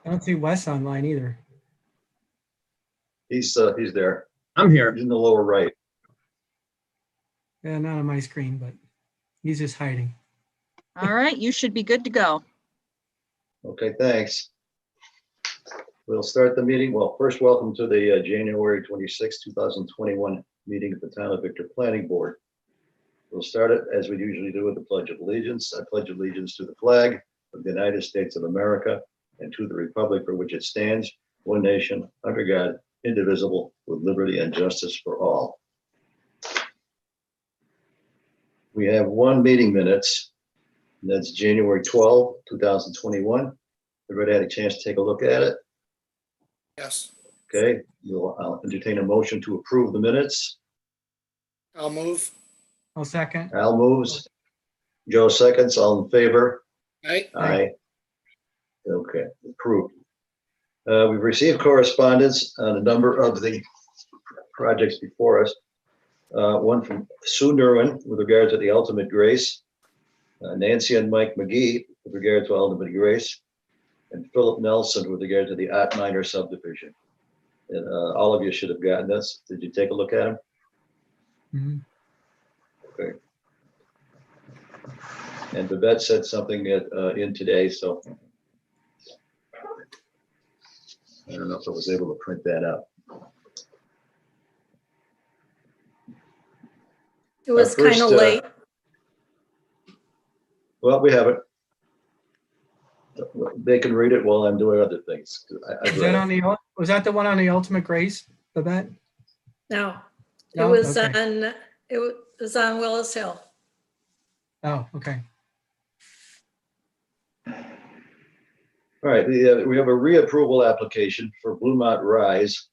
I don't see Wes online either. He's there. I'm here. He's in the lower right. Yeah, not on my screen, but he's just hiding. All right, you should be good to go. Okay, thanks. We'll start the meeting. Well, first, welcome to the January 26, 2021 meeting of the Town of Victor Planning Board. We'll start it as we usually do with the Pledge of Allegiance. I pledge allegiance to the flag of the United States of America and to the republic for which it stands, one nation, under God, indivisible, with liberty and justice for all. We have one meeting minutes, and that's January 12, 2021. Everybody had a chance to take a look at it? Yes, Okay, I'll entertain a motion to approve the minutes. I'll move. I'll second. Al moves. Joe seconds. All in favor? Aye. Aye. Okay, approved. We've received correspondence on a number of the projects before us. One from Sue Nerwin with regard to the Ultimate Grace, Nancy and Mike McGee with regard to Ultimate Grace, and Philip Nelson with regard to the Ott Minor subdivision. And all of you should have gotten this. Did you take a look at them? Mhm. Okay. And Babette said something in today, so I don't know if I was able to print that out. It was First, kind of late. Well, we have it. They can read it while I'm doing other things. Was that on the, was that the one on the Ultimate Grace, Babette? No, it No? was Okay. on, it was on Willis Hill. Oh, okay. All right, we have a reapproval application for Blumont Rise.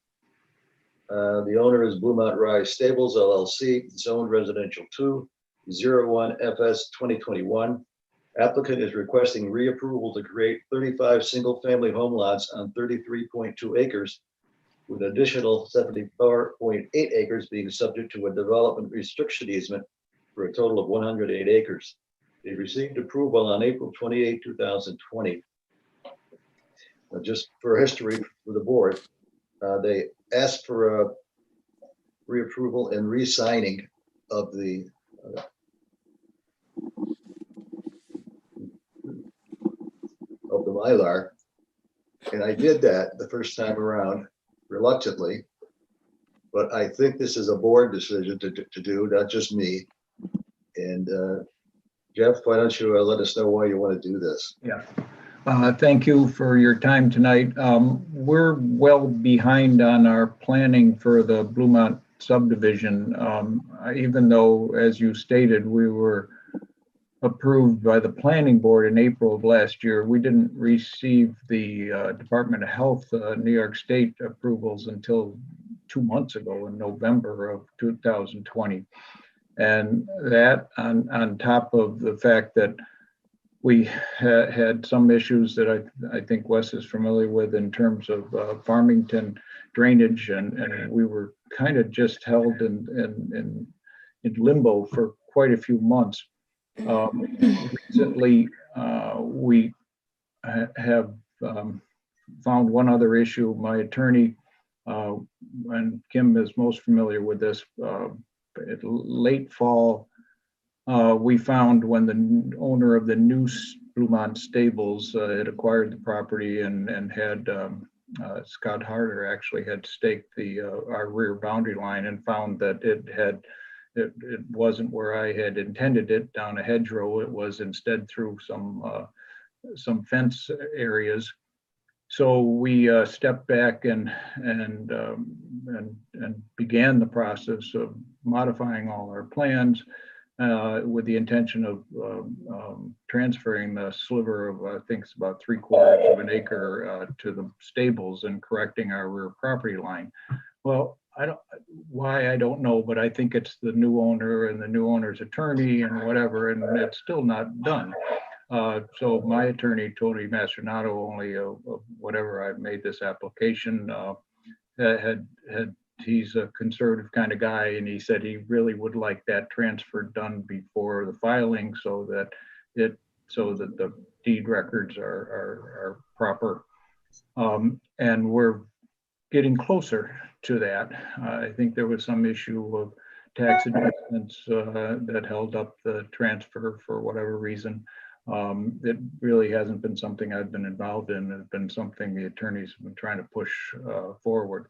The owner is Blumont Rise Stables LLC, zoned residential 201 FS 2021. Applicant is requesting reapproval to create 35 single-family home lots on 33.2 acres, with additional 74.8 acres being subject to a development restriction easement for a total of 108 acres. They received approval on April 28, 2020. Just for history for the board, they asked for a reapproval and re-signing of the Mylar, and I did that the first time around reluctantly, but I think this is a board decision to do, not just me. And Jeff, why don't you let us know why you want to do this? Yeah. Thank you for your time tonight. We're well behind on our planning for the Blumont subdivision. Even though, as you stated, we were approved by the planning board in April of last year, we didn't receive the Department of Health New York State approvals until 2 months ago in November of 2020. And that on top of the fact that we had some issues that I think Wes is familiar with in terms of Farmington drainage, and we were kind of just held in limbo for quite a few months. Recently, we have found one other issue. My attorney, and Kim is most familiar with this, late fall, we found when the owner of the new Blumont Stables had acquired the property and had Scott Harder actually had staked our rear boundary line and found that it wasn't where I had intended it down a hedgerow. It was instead through some fence areas. So we stepped back and began the process of modifying all our plans with the intention of transferring the sliver of, I think it's about 3/4 of an acre to the stables and correcting our rear property line. Well, I don't know, but I think it's the new owner and the new owner's attorney and whatever, and it's still not done. So my attorney, Tony Mastronato, only whatever I've made this application, he's a conservative kind of guy, and he said he really would like that transfer done before the filing so that the deed records are proper. And we're getting closer to that. I think there was some issue of tax adjustments that held up the transfer for whatever reason. It really hasn't been something I've been involved in. It's been something the attorneys have been trying to push forward.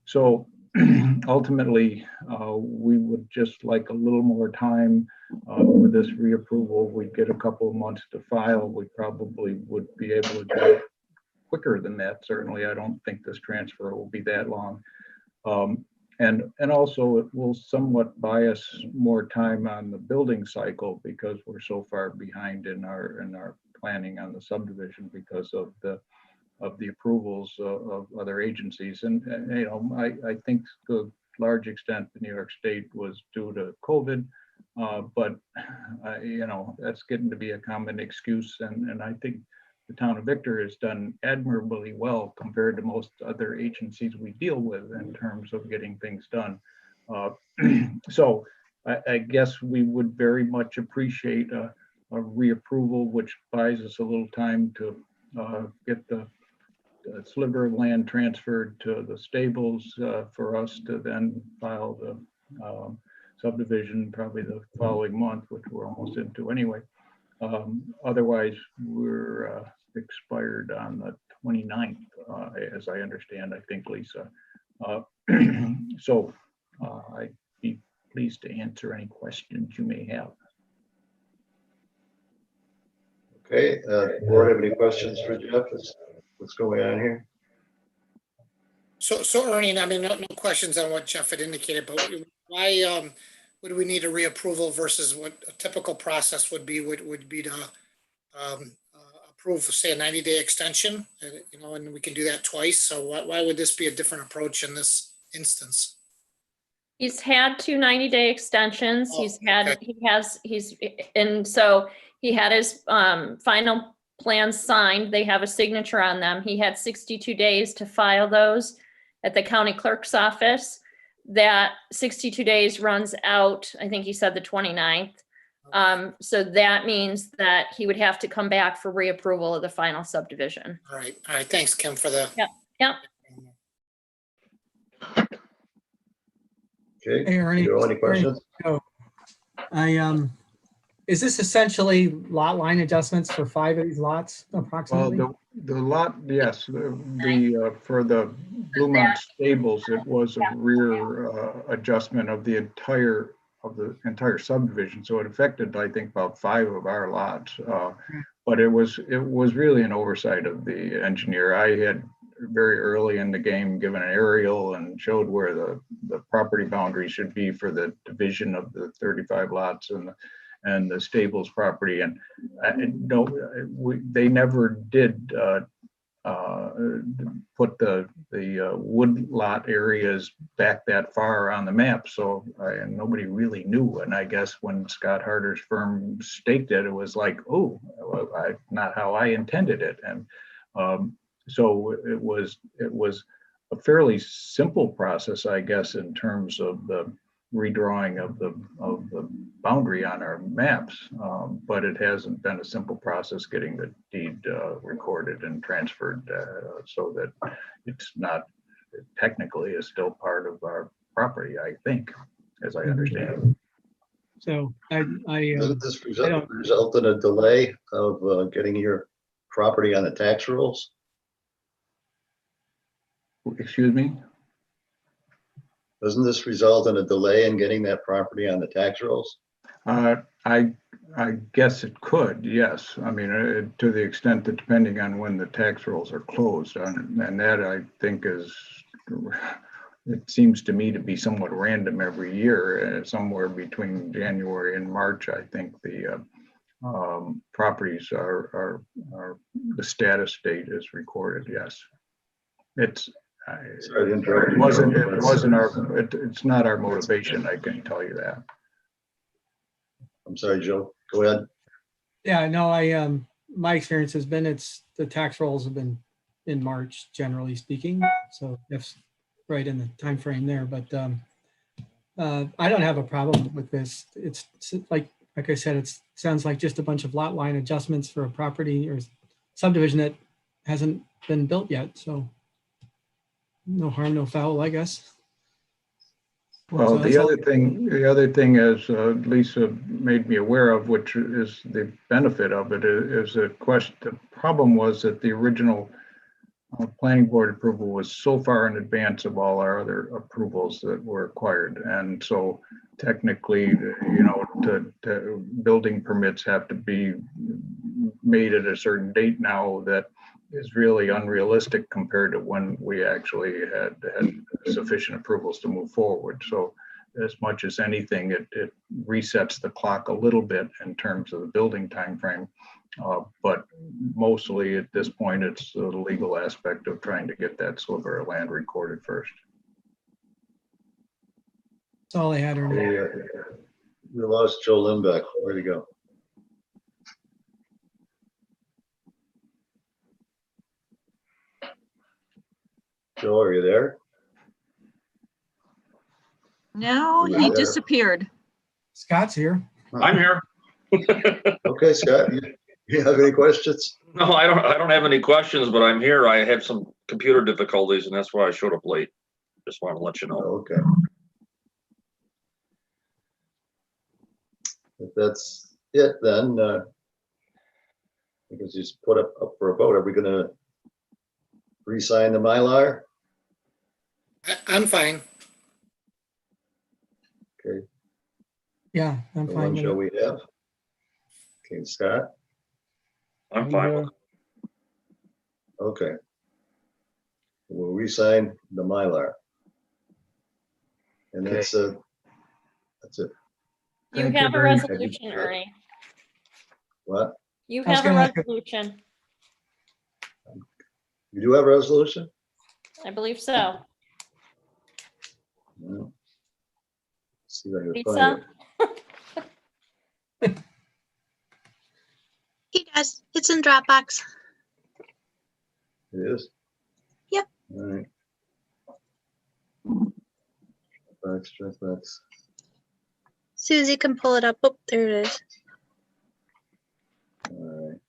So ultimately, we would just like a little more time with this reapproval. We'd get a couple of months to file. We probably would be able to do it quicker than that. Certainly, I don't think this transfer will be that long. And also it will somewhat buy us more time on the building cycle because we're so far behind in our planning on the subdivision because of the approvals of other agencies. And you know, I think to a large extent the New York State was due to COVID, but you know, that's getting to be a common excuse. And I think the town of Victor has done admirably well compared to most other agencies we deal with in terms of getting things done. So I guess we would very much appreciate a reapproval, which buys us a little time to get the sliver of land transferred to the stables for us to then file the subdivision probably the following month, which we're almost into anyway. Otherwise, we're expired on the 29th, as I understand, I think, Lisa. So I'd be pleased to answer any questions you may have. Okay, board have any questions for Jeff? What's going on here? So Ernie, I mean, no questions on what Jeff had indicated, but why would we need a reapproval versus what a typical process would be to approve, say, a 90-day extension, you know, and we can do that twice. So why would this be a different approach in this instance? He's had 2 90-day extensions. Oh, And so he had his final plans signed. They have a signature on them. He had 62 days to file those at the county clerk's office. That 62 days runs out, I think he said the 29th. So that means that he would have to come back for reapproval of the final subdivision. All right. Thanks, Kim, for the. Yep. Okay, Hey, Ernie. Joe, any questions? Is this essentially lot line adjustments for 5 of these lots approximately? Well, the lot, yes, for the Blumont stables, it was a rear adjustment of the entire subdivision. So it affected, I think, about 5 of our lots. But it was really an oversight of the engineer. I had very early in the game given an aerial and showed where the property boundary should be for the division of the 35 lots and the stables property, and they never did put the wood lot areas back that far on the map, so nobody really knew. And I guess when Scott Harder's firm staked it, it was like, oh, not how I intended it. And so it was a fairly simple process, I guess, in terms of the redrawing of the boundary on our maps, but it hasn't been a simple process getting the deed recorded and transferred, so that it's not technically is still part of our property, I think, as I understand. So Doesn't this result in a delay of getting your property on the tax rolls? Excuse me? Doesn't this result in a delay in getting that property on the tax rolls? I guess it could, yes. I mean, to the extent that depending on when the tax rolls are closed, and that I think is, it seems to me to be somewhat random every year, somewhere between January and March. I think the properties are the status date is recorded. Yes, it's. Sorry to interrupt you. It's not our motivation, I can tell you that. I'm sorry, Joe, go ahead. Yeah, no, my experience has been the tax rolls have been in March, generally speaking. So that's right in the time frame there. But I don't have a problem with this. It's like I said, it sounds like just a bunch of lot line adjustments for a property or subdivision that hasn't been built yet, so no harm, no foul, I guess. Well, So that's all. the other thing is Lisa made me aware of, which is the benefit of it, is a question. The problem was that the original planning board approval was so far in advance of all our other approvals that were acquired. And so technically, you know, to building permits have to be made at a certain date now that is really unrealistic compared to when we actually had sufficient approvals to move forward. So as much as anything, it resets the clock a little bit in terms of the building timeframe. But mostly at this point, it's the legal aspect of trying to get that sliver of land recorded first. That's all I had, Ernie. We lost Joe Limbeck. Where'd he go? Joe, are you there? No, Who was he there? disappeared. Scott's here. I'm here. Okay, Scott, you have any questions? No, I don't have any questions, but I'm here. I had some computer difficulties and that's why I showed up late. Just want to let you know. Okay. If that's it, then we can just put up for a vote. Are we gonna re-sign the Mylar? I'm fine. Okay, Yeah, I'm the fine one with shall it. we have? Okay, Scott, I'm fine with it. okay. We'll re-sign the Mylar. And that's it. You Thank you, have a Bernie. resolution, Ernie. What? You I was have a gonna ask- resolution. You do have a resolution? I believe so. Yeah. See if I can find Lisa? it. He does. It's in Dropbox. It is? Yep. All right. Dropbox. Susie can pull it up. Oh, there it is. All right.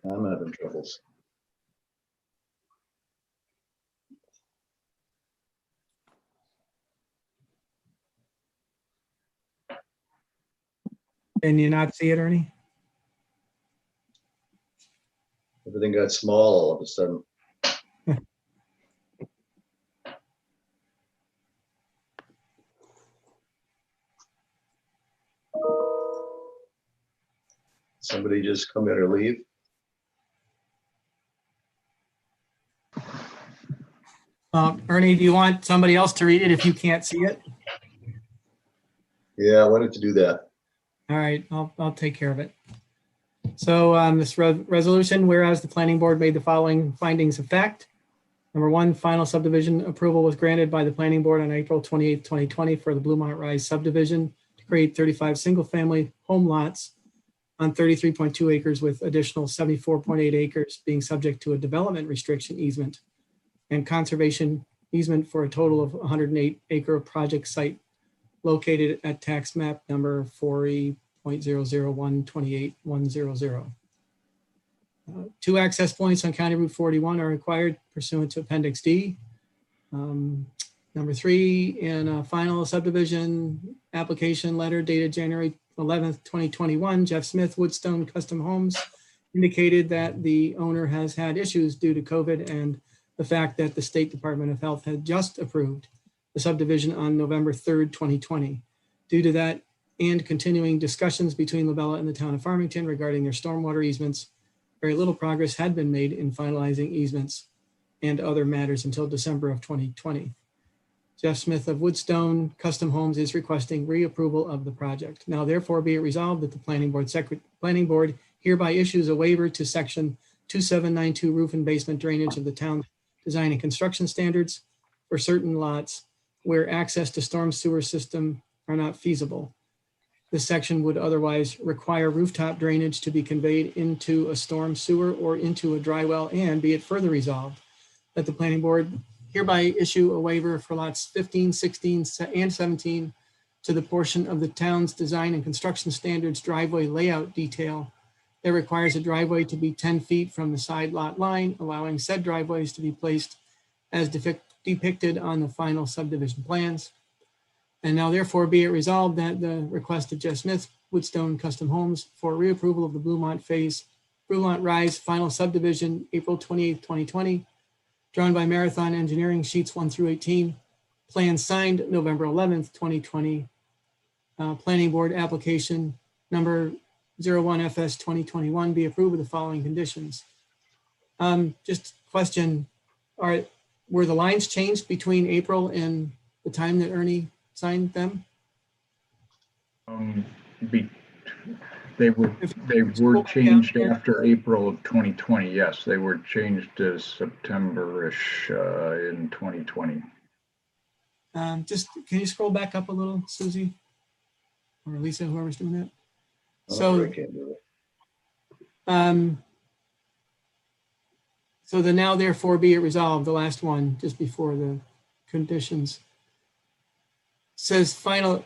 I'm having troubles. Can you not see it, Ernie? Everything got small all of a sudden. Somebody just come in or leave? Ernie, do you want somebody else to read it if you can't see it? Yeah, I wanted to do that. All right, I'll take care of it. So this resolution, whereas the planning board made the following findings of fact. Number one, final subdivision approval was granted by the planning board on April 28, 2020 for the Blumont Rise subdivision to create 35 single-family home lots on 33.2 acres with additional 74.8 acres being subject to a development restriction easement and conservation easement for a total of 108 acre project site located at tax map number 40.00128.100. Two access points on County Route 41 are required pursuant to Appendix D. Number three, in a final subdivision application letter dated January 11th, 2021, Jeff Smith, Woodstone Custom Homes, indicated that the owner has had issues due to COVID and the fact that the State Department of Health had just approved the subdivision on November 3rd, 2020. Due to that and continuing discussions between Labella and the town of Farmington regarding their stormwater easements, very little progress had been made in finalizing easements and other matters until December of 2020. Jeff Smith of Woodstone Custom Homes is requesting reapproval of the project. Now therefore be it resolved that the planning board hereby issues a waiver to section 2792 roof and basement drainage of the town design and construction standards for certain lots where access to storm sewer system are not feasible. This section would otherwise require rooftop drainage to be conveyed into a storm sewer or into a dry well, and be it further resolved that the planning board hereby issue a waiver for lots 15, 16, and 17 to the portion of the town's design and construction standards driveway layout detail that requires a driveway to be 10 feet from the side lot line, allowing said driveways to be placed as depicted on the final subdivision plans. And now therefore be it resolved that the request of Jeff Smith, Woodstone Custom Homes for reapproval of the Blumont Rise final subdivision, April 28th, 2020, drawn by Marathon Engineering, sheets 1 through 18, plans signed November 11th, 2020, planning board application number 01FS 2021 be approved with the following conditions. Just question, were the lines changed between April and the time that Ernie signed them? They were changed after April of 2020. Yes, they were changed to September-ish in 2020. Just, can you scroll back up a little, Susie? Or Lisa, whoever's doing that? Oh, So, I can't do it. So the now therefore be it resolved, the last one, just before the conditions, says final,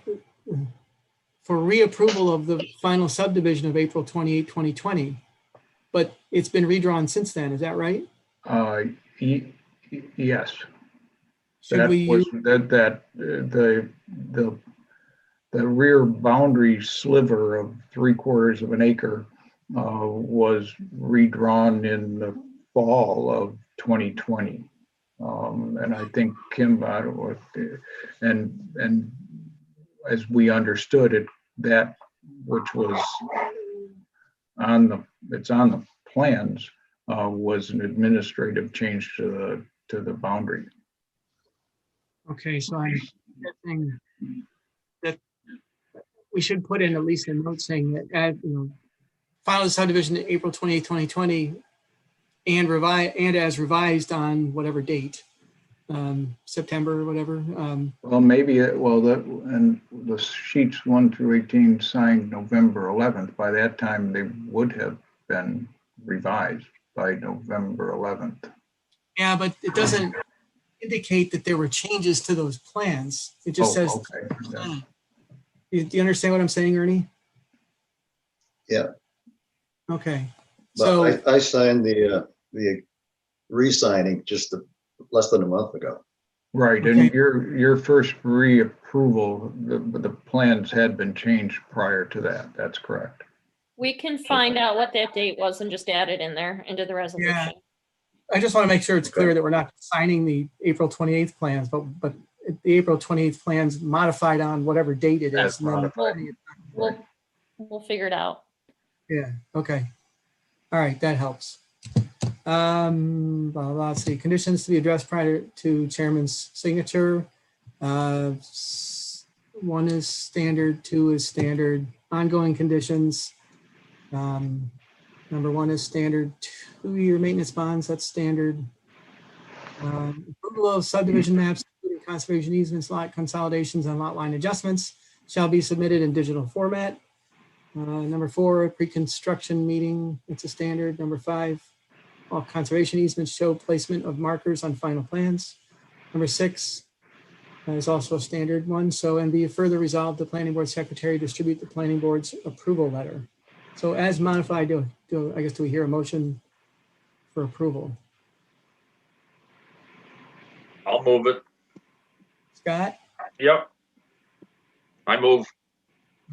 for reapproval of the final subdivision of April 28, 2020. But it's been redrawn since then, is that right? Yes. Should That we was use, the rear boundary sliver of 3/4 of an acre was redrawn in the fall of 2020. And I think Kim, and as we understood it, that which was it's on the plans, was an administrative change to the boundary. okay, so I'm guessing that we should put in at least a note saying that, final subdivision April 28, 2020, and as revised on whatever date, September or whatever. Well, maybe, and the sheets 1 through 18 signed November 11th. By that time, they would have been revised by November 11th. Yeah, but it doesn't indicate that there were changes to those plans. It just says, Okay. Yeah. do you understand what I'm saying, Ernie? Yeah, Okay. but So, I signed the re-signing just less than a month ago. Right, Okay. and your first reapproval, the plans had been changed prior to that. That's correct. We can find out what that date was and just add it in there into the resolution. I just want to make sure it's clear Okay. that we're not signing the April 28th plans, but the April 28th plans modified on whatever date it As is. and then- modified. We'll figure it out. Yeah, okay. All right, that helps. Let's see, conditions to be addressed prior to chairman's signature. 1 is standard, 2 is standard. Ongoing conditions. Number 1 is standard, 2-year maintenance bonds, that's standard. Approval of subdivision maps, including conservation easements, lot consolidations, and lot line adjustments shall be submitted in digital format. Number 4, pre-construction meeting, it's a standard. Number 5, all conservation easements show placement of markers on final plans. Number 6 is also a standard one. So, and be further resolved, the planning board secretary distribute the planning board's approval letter. So as modified, do we hear a motion for approval? I'll move it. Scott? Yep. I move.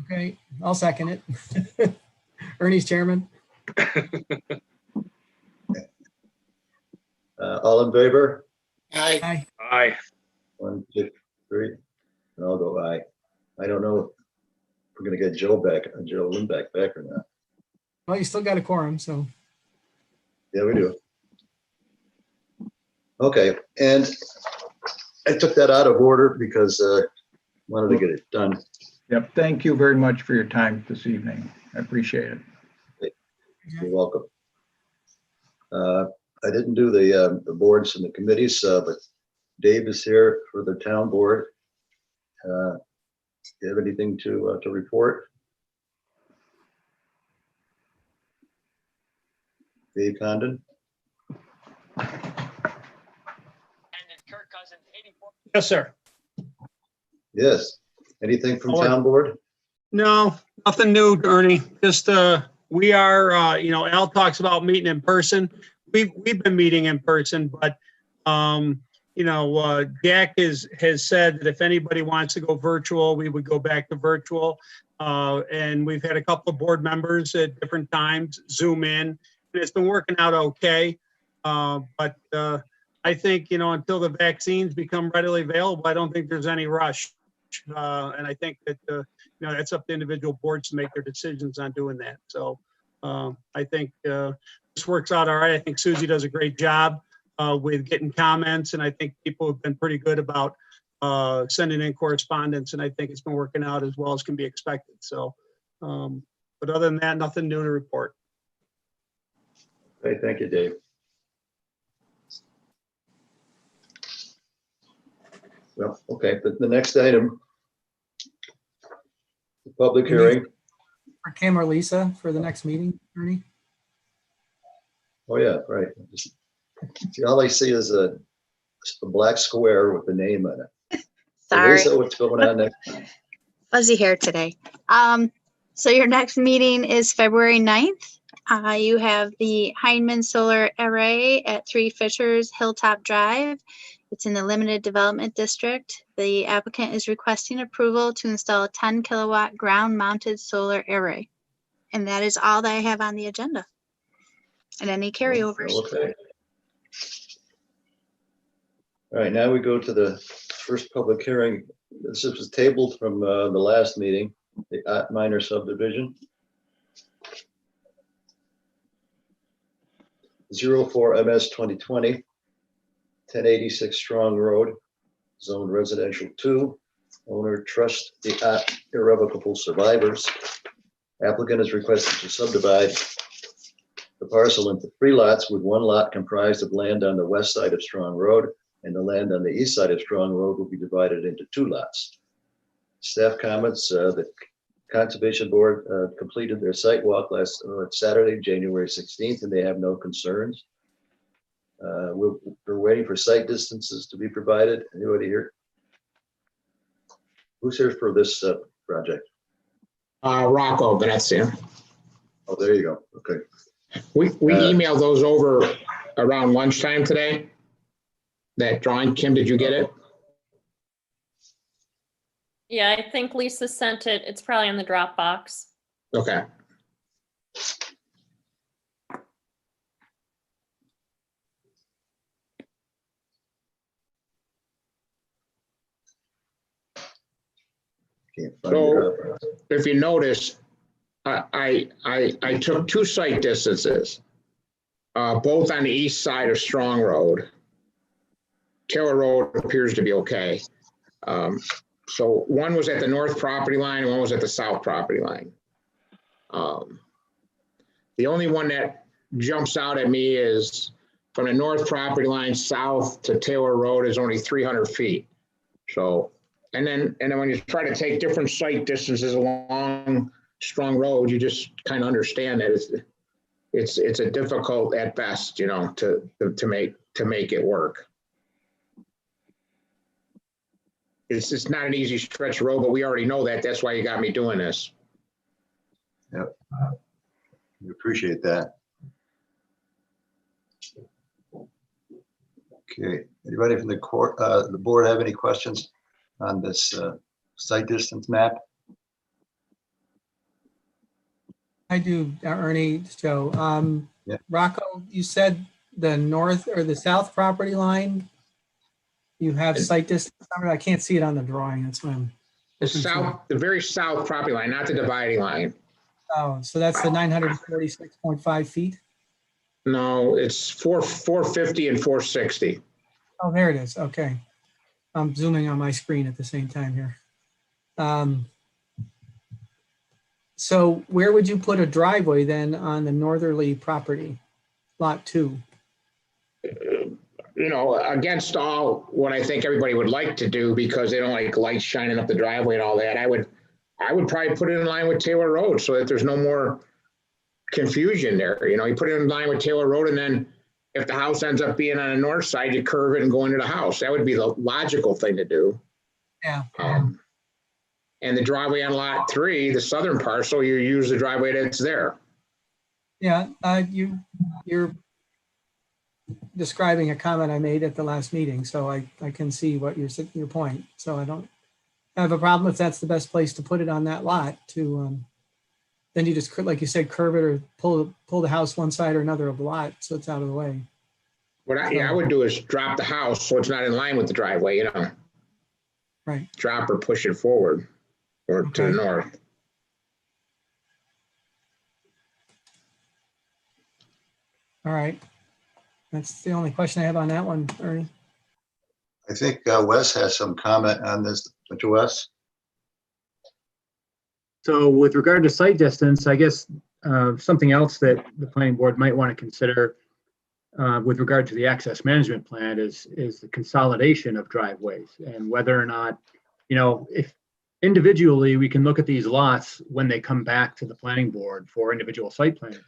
Okay, I'll second it. Ernie's chairman. All in favor? Aye. Aye. Aye. 1, 2, 3, and I'll go aye. I don't know if we're gonna get Joe Lindback back or not. Well, you still got a quorum, so. Yeah, we do. Okay, and I took that out of order because wanted to get it done. Yep, thank you very much for your time this evening. I appreciate it. You're welcome. I didn't do the boards and the committees, but Dave is here for the town board. Do you have anything to report? Dave Condon? And Kirk Yes, sir. Yes. Anything from Oh, town board? No, nothing new, Ernie. Just, we are, Al talks about meeting in person. We've been meeting in person, but, Jack has said that if anybody wants to go virtual, we would go back to virtual. And we've had a couple of board members at different times Zoom in, and it's been working out okay. But I think, until the vaccines become readily available, I don't think there's any rush. And I think that, that's up to individual boards to make their decisions on doing that. So I think this works out all right. I think Susie does a great job with getting comments, and I think people have been pretty good about sending in correspondence, and I think it's been working out as well as can be expected. So, but other than that, nothing new to report. Okay, thank you, Dave. Well, okay, the next item, the public hearing. For Kim or Lisa for the next meeting, Ernie? Oh, yeah, right. See, all I see is a black square with the name on it. So, Sorry, Lisa, what's going on next? fuzzy hair today. So your next meeting is February 9th. You have the Heinemann Solar Array at 3 Fishers Hilltop Drive. It's in the Limited Development District. The applicant is requesting approval to install a 10 kilowatt ground mounted solar array. And that is all that I have on the agenda. And any carryovers. Okay. All right, now we go to the first public hearing. This was tabled from the last meeting, the minor subdivision. 04 MS 2020, 1086 Strong Road, zone residential 2, owner trust the irrevocable survivors. Applicant is requested to subdivide the parcel into 3 lots, with 1 lot comprised of land on the west side of Strong Road, and the land on the east side of Strong Road will be divided into 2 lots. Staff comments, the Conservation Board completed their site walk last Saturday, January 16th, and they have no concerns. We're waiting for site distances to be provided. Anybody here? Who's here for this project? Rocco Venezia. Oh, there you go. Okay. We emailed those over around lunchtime today. That drawing, Kim, did you get it? Yeah, I think Lisa sent it. It's probably in the Dropbox. Okay. Can't find So it. if you notice, I took 2 site distances, both on the east side of Strong Road. Taylor Road appears to be okay. So one was at the north property line and one was at the south property line. The only one that jumps out at me is from the north property line south to Taylor Road is only 300 feet. So, and then when you try to take different site distances along Strong Road, you just kind of understand that it's a difficult at best, to make it work. It's just not an easy stretch road, but we already know that. That's why you got me doing this. Yep. We appreciate that. Okay. Anybody from the court, the board have any questions on this site distance map? I do, Ernie, it's Joe. Yeah. Rocco, you said the north or the south property line, you have site distance. I can't see it on the drawing. That's why I'm. The very south property line, not the dividing line. Oh, so that's the 946.5 feet? No, it's 450 and 460. Oh, there it is. Okay. I'm zooming on my screen at the same time here. So where would you put a driveway then on the northerly property, lot 2? Against all what I think everybody would like to do, because they don't like lights shining up the driveway and all that, I would probably put it in line with Taylor Road so that there's no more confusion there. You put it in line with Taylor Road, and if the house ends up being on the north side, you curve it and go into the house. That would be the logical thing to do. Yeah. And the driveway on lot 3, the southern parcel, you use the driveway that's there. Yeah, you're describing a comment I made at the last meeting, so I can see what your point. So I don't have a problem if that's the best place to put it on that lot to, then you just, like you said, curve it or pull the house one side or another of the lot so it's out of the way. What I would do is drop the house so it's not in line with the driveway, you know. Right. Drop or push it forward or to the Okay. north. All right. That's the only question I have on that one, Ernie. I think Wes has some comment on this. Don't you, Wes? So with regard to site distance, I guess something else that the planning board might want to consider with regard to the access management plan is the consolidation of driveways and whether or not, if individually we can look at these lots when they come back to the planning board for individual site plan.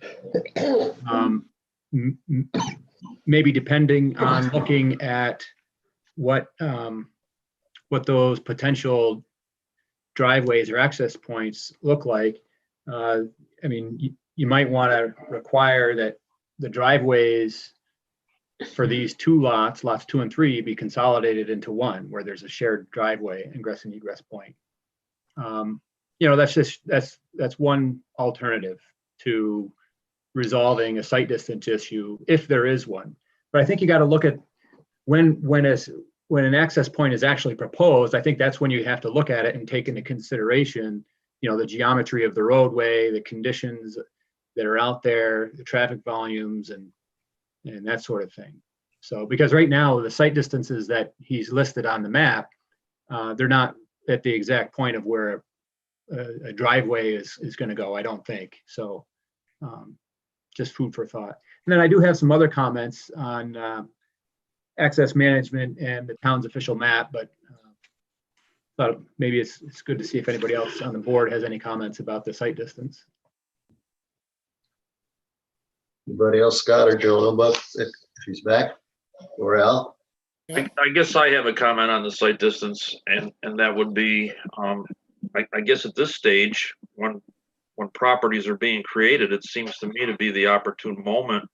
Maybe depending on looking at what those potential driveways or access points look like. You might want to require that the driveways for these two lots 2 and 3, be consolidated into one where there's a shared driveway, ingress and egress point. That's one alternative to resolving a site distance issue if there is one. But I think you got to look at when an access point is actually proposed. I think that's when you have to look at it and take into consideration, the geometry of the roadway, the conditions that are out there, the traffic volumes, and that sort of thing. So, because right now the site distances that he's listed on the map, they're not at the exact point of where a driveway is going to go, I don't think. So, just food for thought. And then I do have some other comments on access management and the town's official map, but thought maybe it's good to see if anybody else on the board has any comments about the site distance. Anybody else, Scott or Joe, if he's back, or Al? I guess I have a comment on the site distance, and that would be, I guess at this stage, when properties are being created, it seems to me to be the opportune moment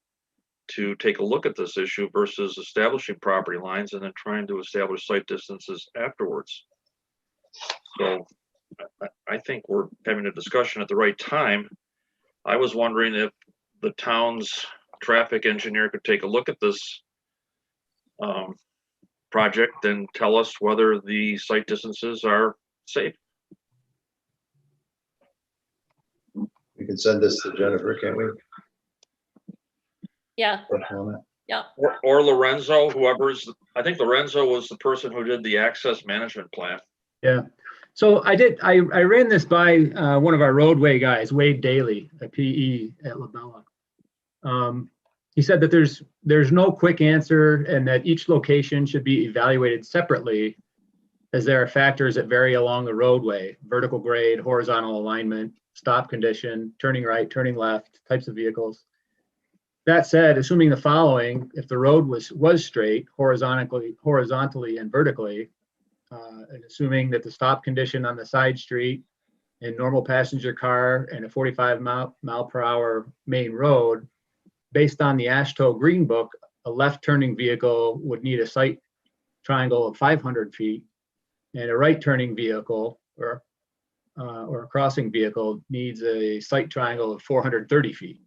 to take a look at this issue versus establishing property lines and then trying to establish site distances afterwards. So I think we're having a discussion at the right time. I was wondering if the town's traffic engineer could take a look at this project and tell us whether the site distances are safe. We can send this to Jennifer, can't we? Yeah. For comment? Yeah. Or Lorenzo, I think Lorenzo was the person who did the access management plan. Yeah. So I ran this by one of our roadway guys, Wade Daly, a PE at Labella. He said that there's no quick answer and that each location should be evaluated separately as there are factors that vary along the roadway: vertical grade, horizontal alignment, stop condition, turning right, turning left, types of vehicles. That said, assuming the following: if the road was straight, horizontally and vertically, and assuming that the stop condition on the side street and normal passenger car and a 45 mile per hour main road, based on the AASHTO Green Book, a left turning vehicle would need a sight triangle of 500 feet, and a right turning vehicle or a crossing vehicle needs a sight triangle of 430 feet.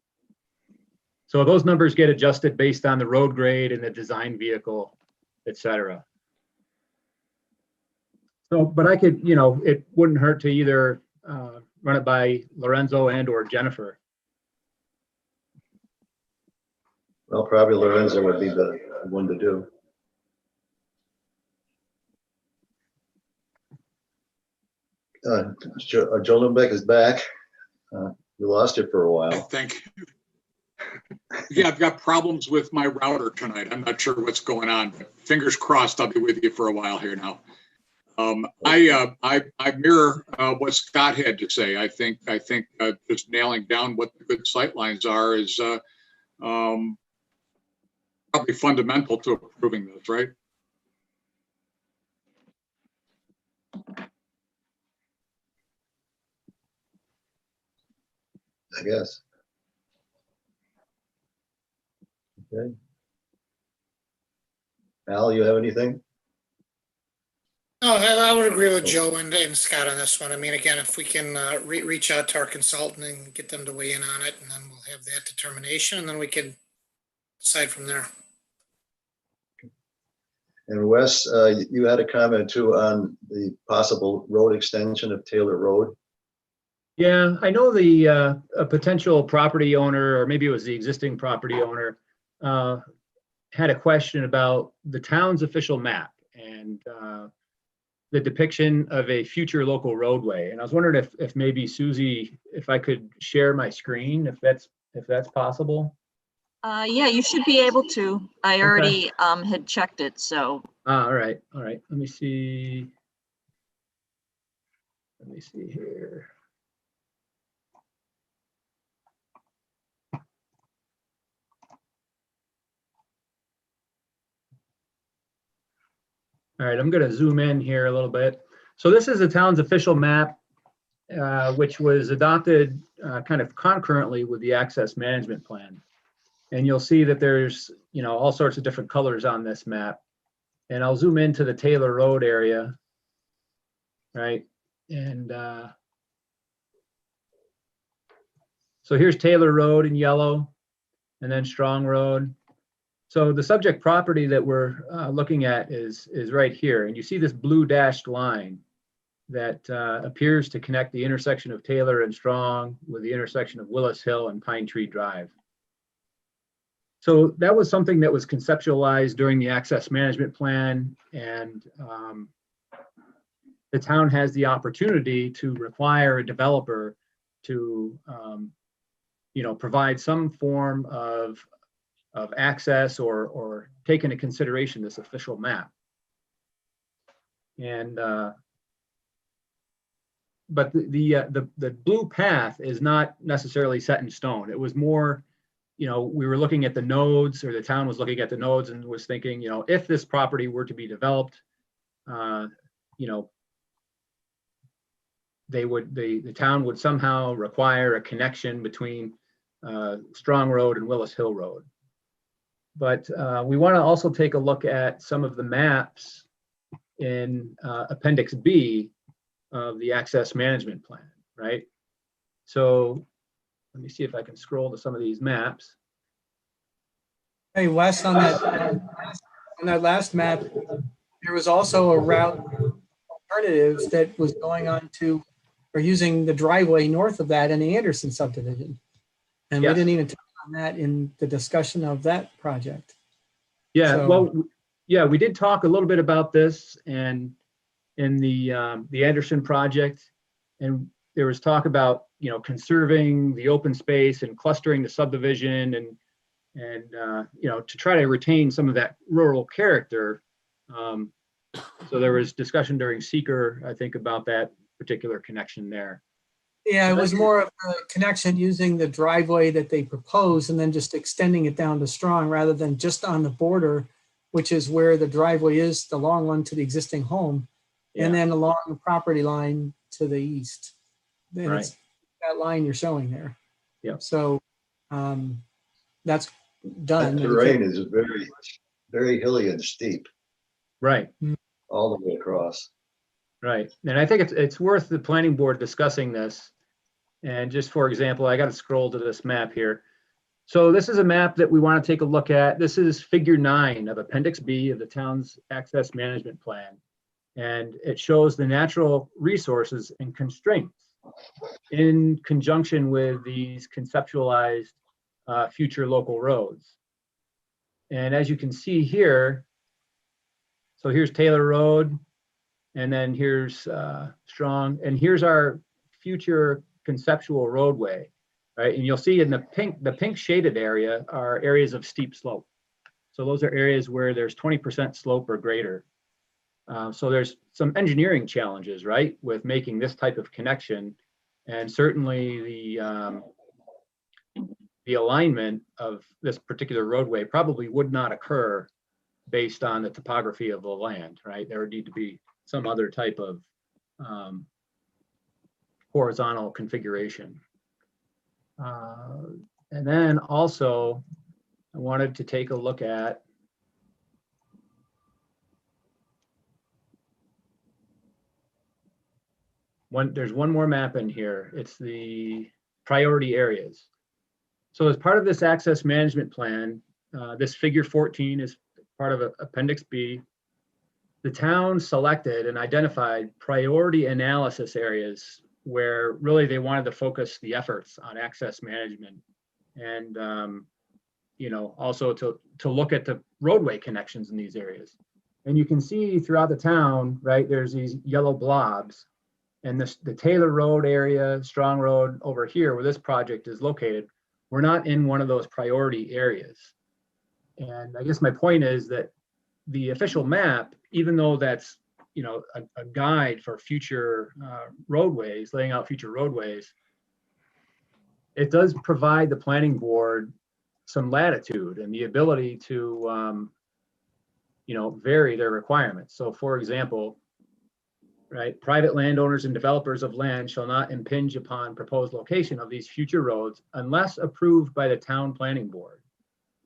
So those numbers get adjusted based on the road grade and the design vehicle, et cetera. So, but I could, it wouldn't hurt to either run it by Lorenzo and or Jennifer. Well, probably Lorenzo would be the one to do. Joe Lindbeck is back. We lost it for a while. Thank you. Yeah, I've got problems with my router tonight. I'm not sure what's going on, but fingers crossed I'll be with you for a while here now. I mirror what Scott had to say. I think just nailing down what the good sight lines are is fairly fundamental to approving this, right? I guess. Okay. Al, you have anything? No, I would agree with Joe and Scott on this one. I mean, again, if we can reach out to our consultant and get them to weigh in on it, and then we'll have that determination, and then we can decide from there. And Wes, you had a comment too on the possible road extension of Taylor Road. Yeah, I know the a potential property owner, or maybe it was the existing property owner, had a question about the town's official map and the depiction of a future local roadway. And I was wondering if maybe Susie, if I could share my screen, if that's possible. Yeah, you should be able to. I already had checked it, so. All right. Let me see. Let me see here. All right, I'm going to zoom in here a little bit. So this is the town's official map, which was adopted kind of concurrently with the access management plan. And you'll see that there's, all sorts of different colors on this map. And I'll zoom into the Taylor Road area, right? And so here's Taylor Road in yellow, and then Strong Road. So the subject property that we're looking at is right here. And you see this blue dashed line that appears to connect the intersection of Taylor and Strong with the intersection of Willis Hill and Pine Tree Drive. So that was something that was conceptualized during the access management plan, and the town has the opportunity to require a developer to provide some form of access or take into consideration this official map. And but the blue path is not necessarily set in stone. It was more, we were looking at the nodes, or the town was looking at the nodes and was thinking, if this property were to be developed, the town would somehow require a connection between Strong Road and Willis Hill Road. But we want to also take a look at some of the maps in Appendix B of the access management plan, right? So let me see if I can scroll to some of these maps. Hey, Wes, on that last map, there was also a route alternatives that was going on to, or using the driveway north of that in the Anderson subdivision. And Yes. we didn't even touch on that in the discussion of that project. Yeah, So- well, yeah, we did talk a little bit about this and in the Anderson project, and there was talk about conserving the open space and clustering the subdivision and to try to retain some of that rural character. So there was discussion during seeker, I think, about that particular connection there. Yeah, it was more of a connection using the driveway that they proposed and then just extending it down to Strong rather than just on the border, which is where the driveway is, the long one to the existing home, and then along the property line to the east. Then Right. it's that line you're showing there. Yep. So that's done. That terrain is very, very hilly and steep Right. all the way across. Right. And I think it's worth the planning board discussing this. And just for example, I got to scroll to this map here. So this is a map that we want to take a look at. This is figure 9 of Appendix B of the town's access management plan. And it shows the natural resources and constraints in conjunction with these conceptualized future local roads. And as you can see here, so here's Taylor Road, and then here's Strong, and here's our future conceptual roadway, right? And you'll see in the pink shaded area are areas of steep slope. So those are areas where there's 20% slope or greater. So there's some engineering challenges, right, with making this type of connection. And certainly the alignment of this particular roadway probably would not occur based on the topography of the land, right? There would need to be some other type of horizontal configuration. And then also, I wanted to take a look at there's one more map in here. It's the priority areas. So as part of this access management plan, this figure 14 is part of Appendix B. The town selected and identified priority analysis areas where really they wanted to focus the efforts on access management and also to look at the roadway connections in these areas. And you can see throughout the town, right, there's these yellow blobs. And the Taylor Road area, Strong Road over here where this project is located, we're not in one of those priority areas. And I guess my point is that the official map, even though that's a guide for future roadways, laying out future roadways, it does provide the planning board some latitude and the ability to vary their requirements. So for example, right, private landowners and developers of land shall not impinge upon proposed location of these future roads unless approved by the town planning board.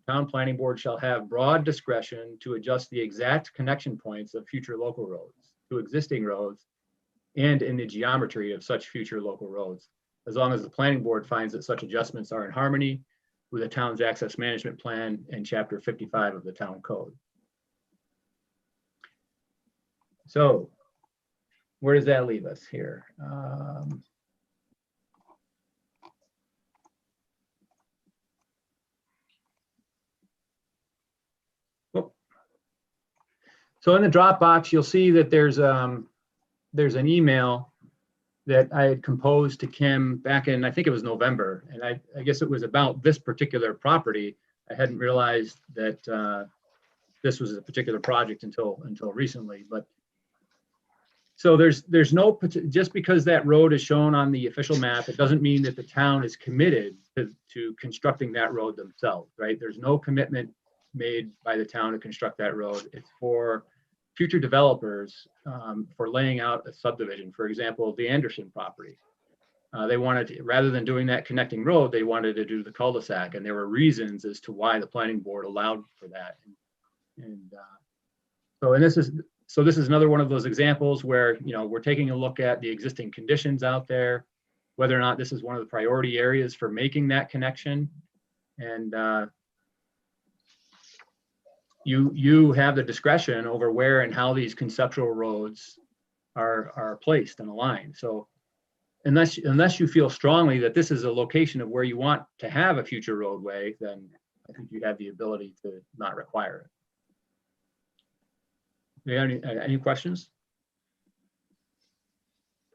Town planning board shall have broad discretion to adjust the exact connection points of future local roads to existing roads and in the geometry of such future local roads, as long as the planning board finds that such adjustments are in harmony with the town's access management plan and chapter 55 of the town code. So where does that leave us here? So in the Dropbox, you'll see that there's an email that I had composed to Kim back in, I think it was November, and I guess it was about this particular property. I hadn't realized that this was a particular project until recently. But so there's no, just because that road is shown on the official map, it doesn't mean that the town is committed to constructing that road themselves, right? There's no commitment made by the town to construct that road. It's for future developers for laying out a subdivision. For example, the Anderson property. They wanted to, rather than doing that connecting road, they wanted to do the cul-de-sac, and there were reasons as to why the planning board allowed for that. So this is another one of those examples where we're taking a look at the existing conditions out there, whether or not this is one of the priority areas for making that connection, and you have the discretion over where and how these conceptual roads are placed and aligned. So unless you feel strongly that this is a location of where you want to have a future roadway, then I think you have the ability to not require it. Any questions?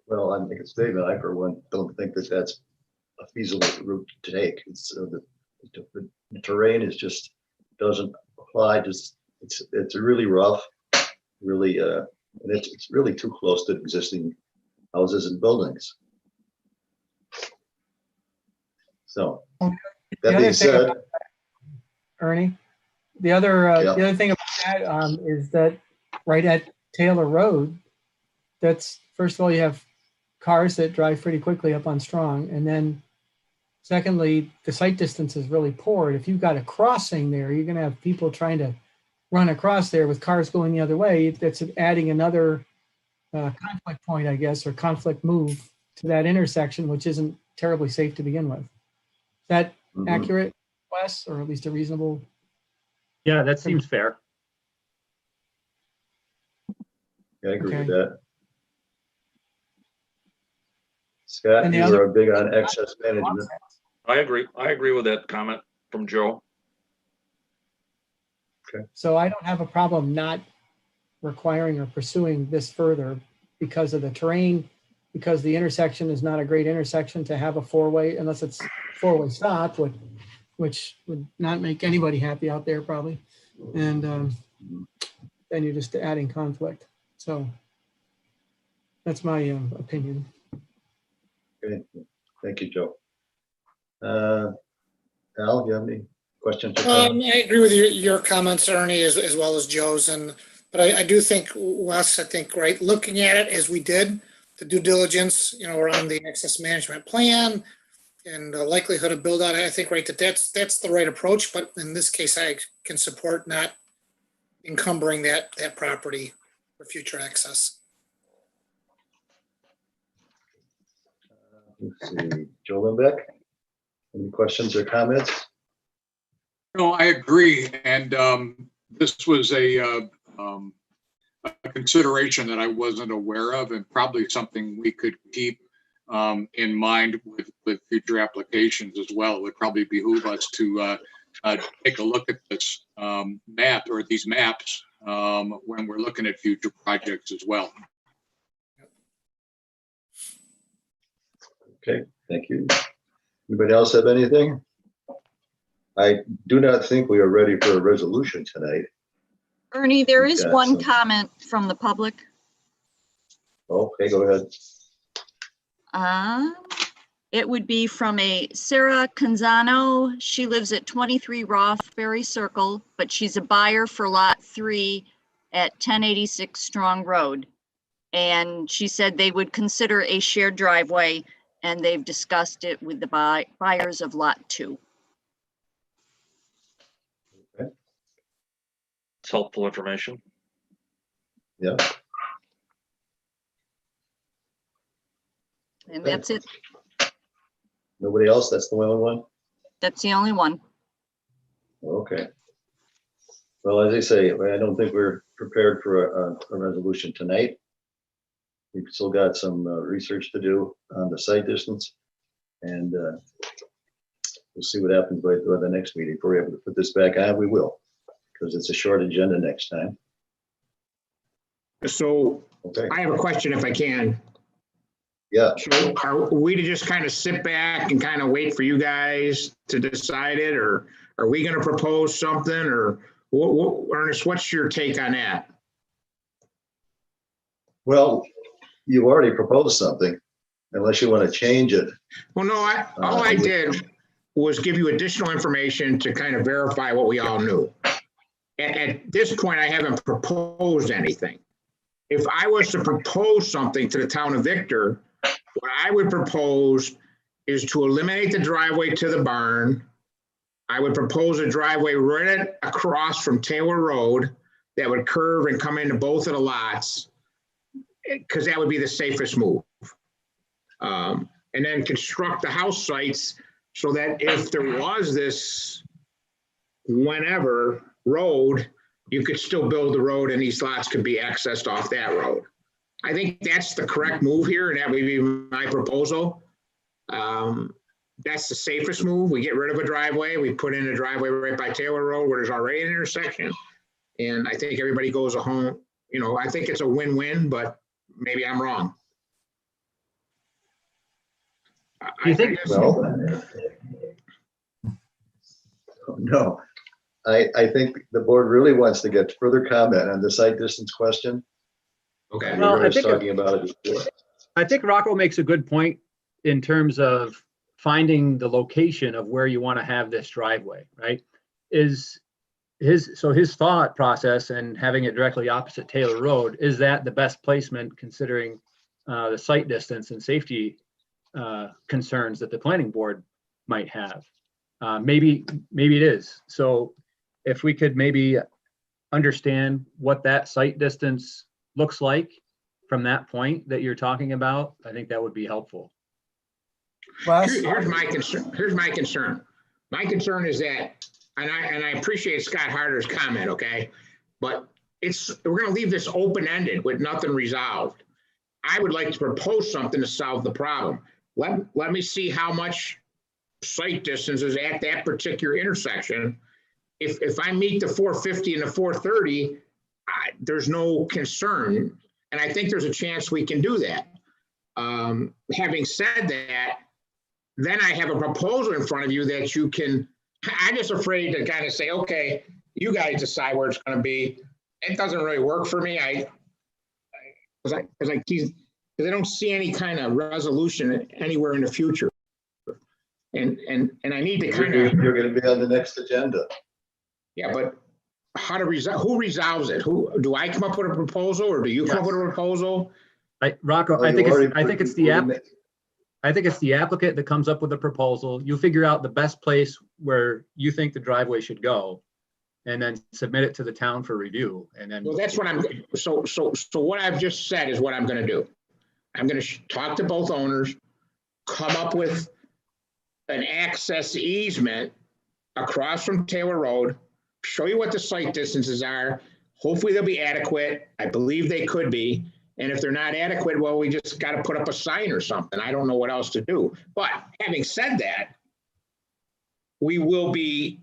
Well, I make a statement. I, for one, don't think that that's a feasible route to take. It's the terrain is just doesn't apply. Just it's really rough, really, and it's really too close to existing houses and buildings. So that being said, Ernie, the other thing about that is that right at Taylor Road, that's, first of all, you have cars that drive pretty quickly up on Strong, and then secondly, the sight distance is really poor. If you've got a crossing there, you're going to have people trying to run across there with cars going the other way. That's adding another conflict point, I guess, or conflict move to that intersection, which isn't terribly safe to begin with. Is that accurate, Wes, or at least a reasonable? Yeah, that seems fair. I agree with that. Scott, you are big on access management. I agree with that comment from Joe. Okay. So I don't have a problem not requiring or pursuing this further because of the terrain, because the intersection is not a great intersection to have a four-way, unless it's four-way stop, which would not make anybody happy out there probably. And then you're just adding conflict. So that's my opinion. Okay, thank you, Joe. Al, you have any questions? or I comments? agree with your comments, Ernie, as well as Joe's, but I do think, Wes, I think, right, looking at it as we did, the due diligence, around the access management plan and the likelihood of build out, I think, right, that's the right approach, but in this case, I can support not encumbering that property for future access. Let's see, Joe Lindbeck, any questions or comments? No, I agree. And this was a consideration that I wasn't aware of, and probably something we could keep in mind with future applications as well. It would probably behoove us to take a look at this map or these maps when we're looking at future projects as well. Okay, thank you. Anybody else have anything? I do not think we are ready for a resolution tonight. Ernie, there We've is got one some- comment from the public. Okay, go ahead. It would be from a Sarah Canzano. She lives at 23 Rothbury Circle, but she's a buyer for Lot 3 at 1086 Strong Road. And she said they would consider a shared driveway, and they've discussed it with the buyers of Lot 2. It's helpful information. Yeah. And that's it. Nobody else? That's the only one? That's the only one. Okay. Well, as I say, I don't think we're prepared for a resolution tonight. We've still got some research to do on the site distance, and we'll see what happens by the next meeting. If we're able to put this back on, we will, because it's a short agenda next time. So Okay. I have a question if I can. Yeah. So are we to just kind of sit back and kind of wait for you guys to decide it, or are we going to propose something, or Ernest, what's your take on that? Well, you've already proposed something, unless you want to change it. Well, no, all I did was give you additional information to kind of verify what we all knew. At this point, I haven't proposed anything. If I was to propose something to the town of Victor, what I would propose is to eliminate the driveway to the barn. I would propose a driveway right across from Taylor Road that would curve and come into both of the lots, because that would be the safest move. And then construct the house sites so that if there was this whenever road, you could still build the road and these lots could be accessed off that road. I think that's the correct move here, and that would be my proposal. That's the safest move. We get rid of a driveway. We put in a driveway right by Taylor Road where there's already an intersection. And I think everybody goes home. I think it's a win-win, but maybe I'm wrong. Do you think? Well, no, I think the board really wants to get further comment on the site distance question. Okay. Well, I think talking about it before. I think Rocco makes a good point in terms of finding the location of where you want to have this driveway, right? His thought process and having it directly opposite Taylor Road, is that the best placement considering the site distance and safety concerns that the planning board might have? Maybe it is. So if we could maybe understand what that site distance looks like from that point that you're talking about, I think that would be helpful. Here's my concern. My concern is that, and I appreciate Scott Harder's comment, okay? But we're gonna leave this open-ended with nothing resolved. I would like to propose something to solve the problem. Let me see how much site distance is at that particular intersection. If I meet the 450 and the 430, there's no concern. And I think there's a chance we can do that. Having said that, then I have a proposal in front of you that you can, I'm just afraid to kind of say, okay, you guys decide where it's going to be. It doesn't really work for me. Because I don't see any kind of resolution anywhere in the future. And I need to kind of, You're gonna be on the next agenda. yeah, but how to resolve, who resolves it? Who, do I come up with a proposal or do you come up with a proposal? Rocco, Well, I you think already it's, I think put- it's the you app. already I think it's the applicant that comes up with the proposal. You figure out the best place where you think the driveway should go, and then submit it to the town for review. And then, Well, that's what I'm, so what I've just said is what I'm gonna do. I'm gonna talk to both owners, come up with an access easement across from Taylor Road, show you what the site distances are. Hopefully they'll be adequate. I believe they could be. And if they're not adequate, well, we just got to put up a sign or something. I don't know what else to do. But having said that, we will be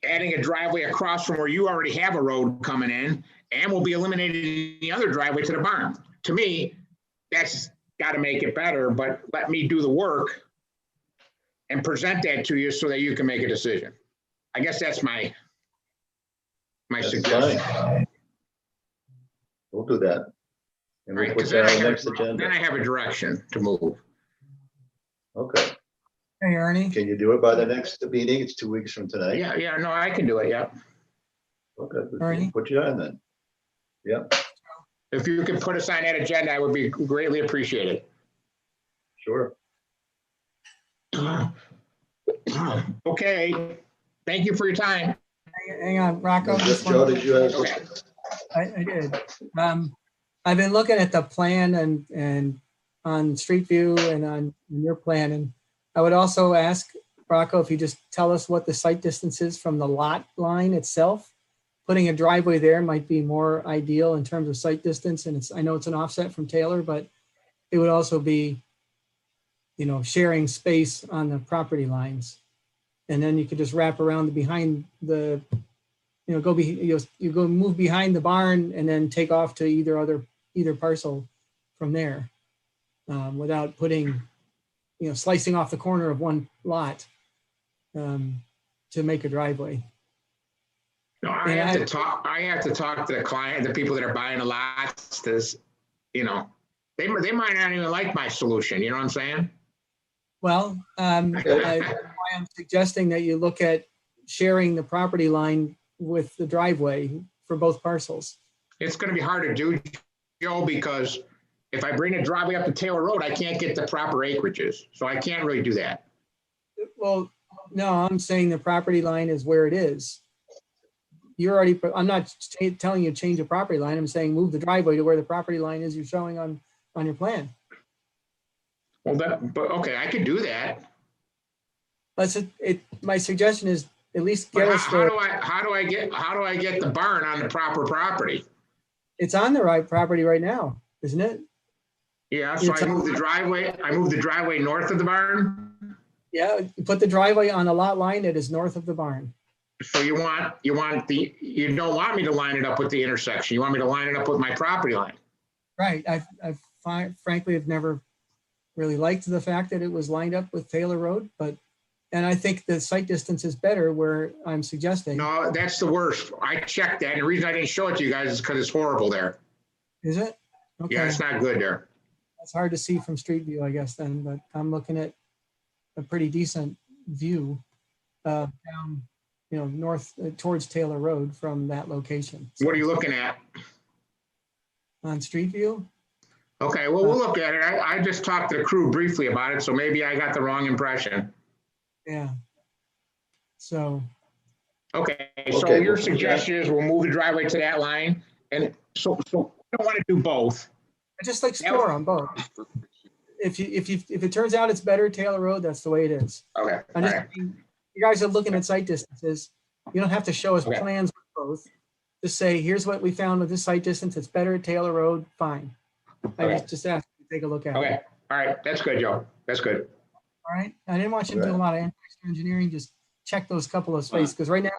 adding a driveway across from where you already have a road coming in, and we'll be eliminating the other driveway to the barn. To me, that's got to make it better, but let me do the work and present that to you so that you can make a decision. I guess that's my That's suggestion. fine. We'll do that. And we'll Right, put 'cause then that I on the have, next agenda. then I have a direction to move. Okay. Hey, Ernie. Can you do it by the next meeting? It's 2 weeks from tonight. Yeah, no, I can do it, yeah. Okay, Ernie? we'll put you on then. Yep, If you could put us on that agenda, I would be greatly appreciated. sure. Okay, thank you for your time. Hang on, Rocco. just one- Joe, did you have? Okay. I did. I've been looking at the plan and on Street View and on your plan, and I would also ask Rocco if you just tell us what the site distance is from the lot line itself. Putting a driveway there might be more ideal in terms of site distance, and I know it's an offset from Taylor, but it would also be, sharing space on the property lines. And then you could just wrap around behind the, you go move behind the barn and then take off to either parcel from there, without putting, slicing off the corner of one lot to make a driveway. No, I have to talk to the client, the people that are buying the lots, they might not even like my solution, you know what I'm saying? Well, that's why I'm suggesting that you look at sharing the property line with the driveway for both parcels. It's gonna be hard to do, Joe, because if I bring a driveway up to Taylor Road, I can't get the proper acreages, so I can't really do that. Well, no, I'm saying the property line is where it is. I'm not telling you to change the property line. I'm saying move the driveway to where the property line is you're showing on your plan. Well, but okay, I could do that. My suggestion is at least But get us how do I get the barn on the proper property? it's on the right property right now, isn't it? Yeah, so It's I move the driveway north of the barn? Yeah, you put the driveway on the lot line that is north of the barn. So you don't want me to line it up with the intersection. You want me to line it up with my property line. Right. I frankly have never really liked the fact that it was lined up with Taylor Road, and I think the site distance is better where I'm suggesting. No, that's the worst. I checked that. And the reason I didn't show it to you guys is because it's horrible there. Is it? Okay. Yeah, it's not good there. It's hard to see from street view, I guess, then, but I'm looking at a pretty decent view down, north towards Taylor Road from that location. What are you looking at? On street view? Okay, well, we'll look at it. I just talked to the crew briefly about it, so maybe I got the wrong impression. Yeah. So, Okay, so Okay, your well, suggestion is we'll move the driveway to that line, and so I don't want to do both. I just explore on both. If it turns out it's better Taylor Road, that's the way it is. Okay, I'm all just, right. you guys are looking at site distances. You don't have to show us Okay. plans with both. Just say, here's what we found with this site distance. It's better at Taylor Road. Fine. I Okay. just asked you to take a look at it. Okay, all right, that's good, Joe. That's good. All right. I didn't want you to do a lot of engineering. Just check those couple of spaces because right now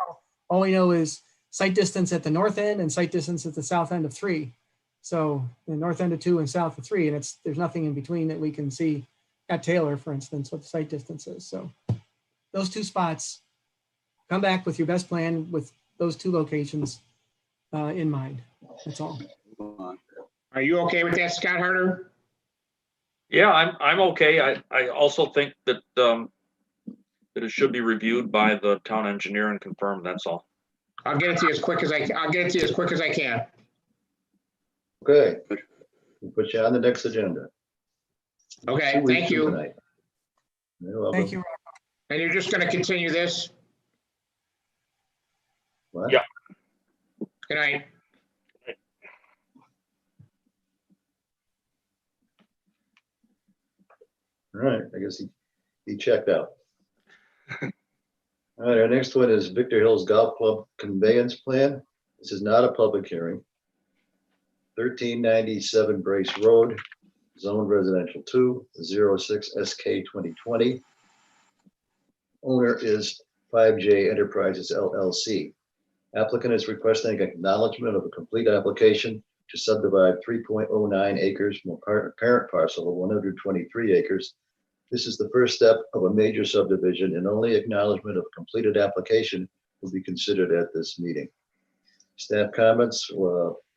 all we know is site distance at the north end and site distance at the south end of 3. So the north end of 2 and south of 3, and there's nothing in between that we can see at Taylor, for instance, what the site distance is. So those 2 spots, come back with your best plan with those 2 locations in mind. That's all. Are you okay with that, Scott Harder? Yeah, I'm okay. I also think that that it should be reviewed by the town engineer and confirmed, that's all. I'll get it to you as quick as I'll get it to you as quick as I can. Okay. We'll put you on the next agenda. Okay, 2 weeks thank from you. tonight. You're welcome. Thank you. And you're just gonna continue this? What? Yeah. Good night. All right, I guess he checked out. All right, our next one is Victor Hills Golf Club Conveyance Plan. This is not a public hearing. 1397 Brace Road, Zone Residential 2, 06 SK 2020. Owner is 5J Enterprises LLC. Applicant is requesting acknowledgement of a complete application to subdivide 3.09 acres from a parent parcel of 123 acres. This is the first step of a major subdivision, and only acknowledgement of completed application will be considered at this meeting. Staff comments,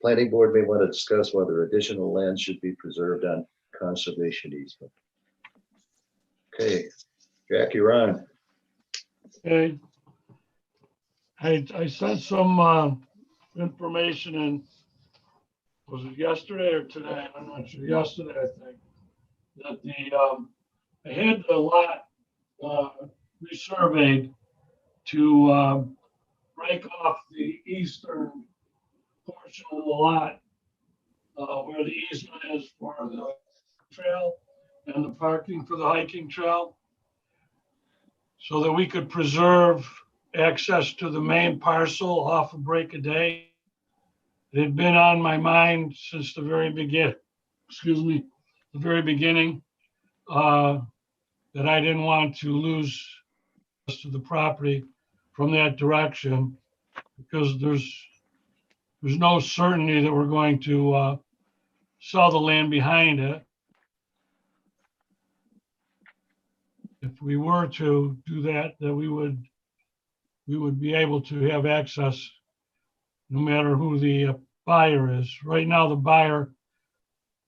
planning board may want to discuss whether additional land should be preserved on conservation easement. Okay, Jack, you're on. Okay. I sent some information in, was it yesterday or today? I'm not sure. Yesterday, I think. That I had the lot resurveyed to break off the eastern portion of the lot where the easement is for the trail and the parking for the hiking trail, so that we could preserve access to the main parcel off of Break a Day. It had been on my mind since the very beginning, that I didn't want to lose to the property from that direction, because there's no certainty that we're going to sell the land behind it. If we were to do that, that we would be able to have access no matter who the buyer is. Right now, the buyer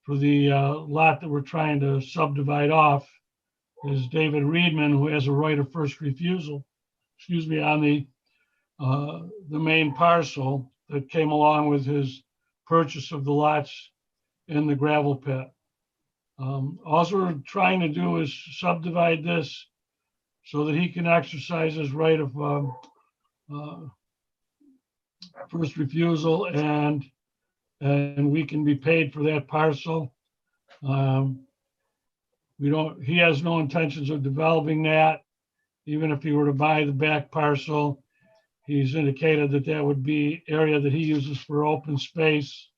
for the lot that we're trying to subdivide off is David Reedman, who has a right of first refusal, on the main parcel that came along with his purchase of the lots in the gravel pit. All we're trying to do is subdivide this so that he can exercise his right of first refusal, and we can be paid for that parcel. He has no intentions of developing that. Even if he were to buy the back parcel, he's indicated that that would be area that he uses for open space,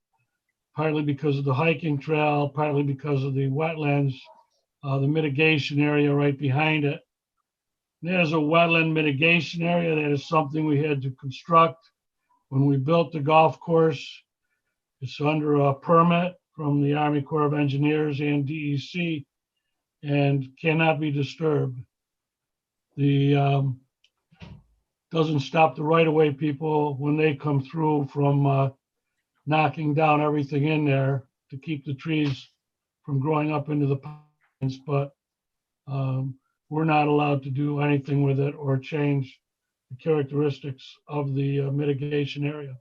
partly because of the hiking trail, partly because of the wetlands, the mitigation area right behind it. There's a wetland mitigation area. That is something we had to construct when we built the golf course. It's under a permit from the Army Corps of Engineers and DEC, and cannot be disturbed. The doesn't stop the right-of-way people when they come through from knocking down everything in there to keep the trees from growing up into the pines, but we're not allowed to do anything with it or change the characteristics of the mitigation area.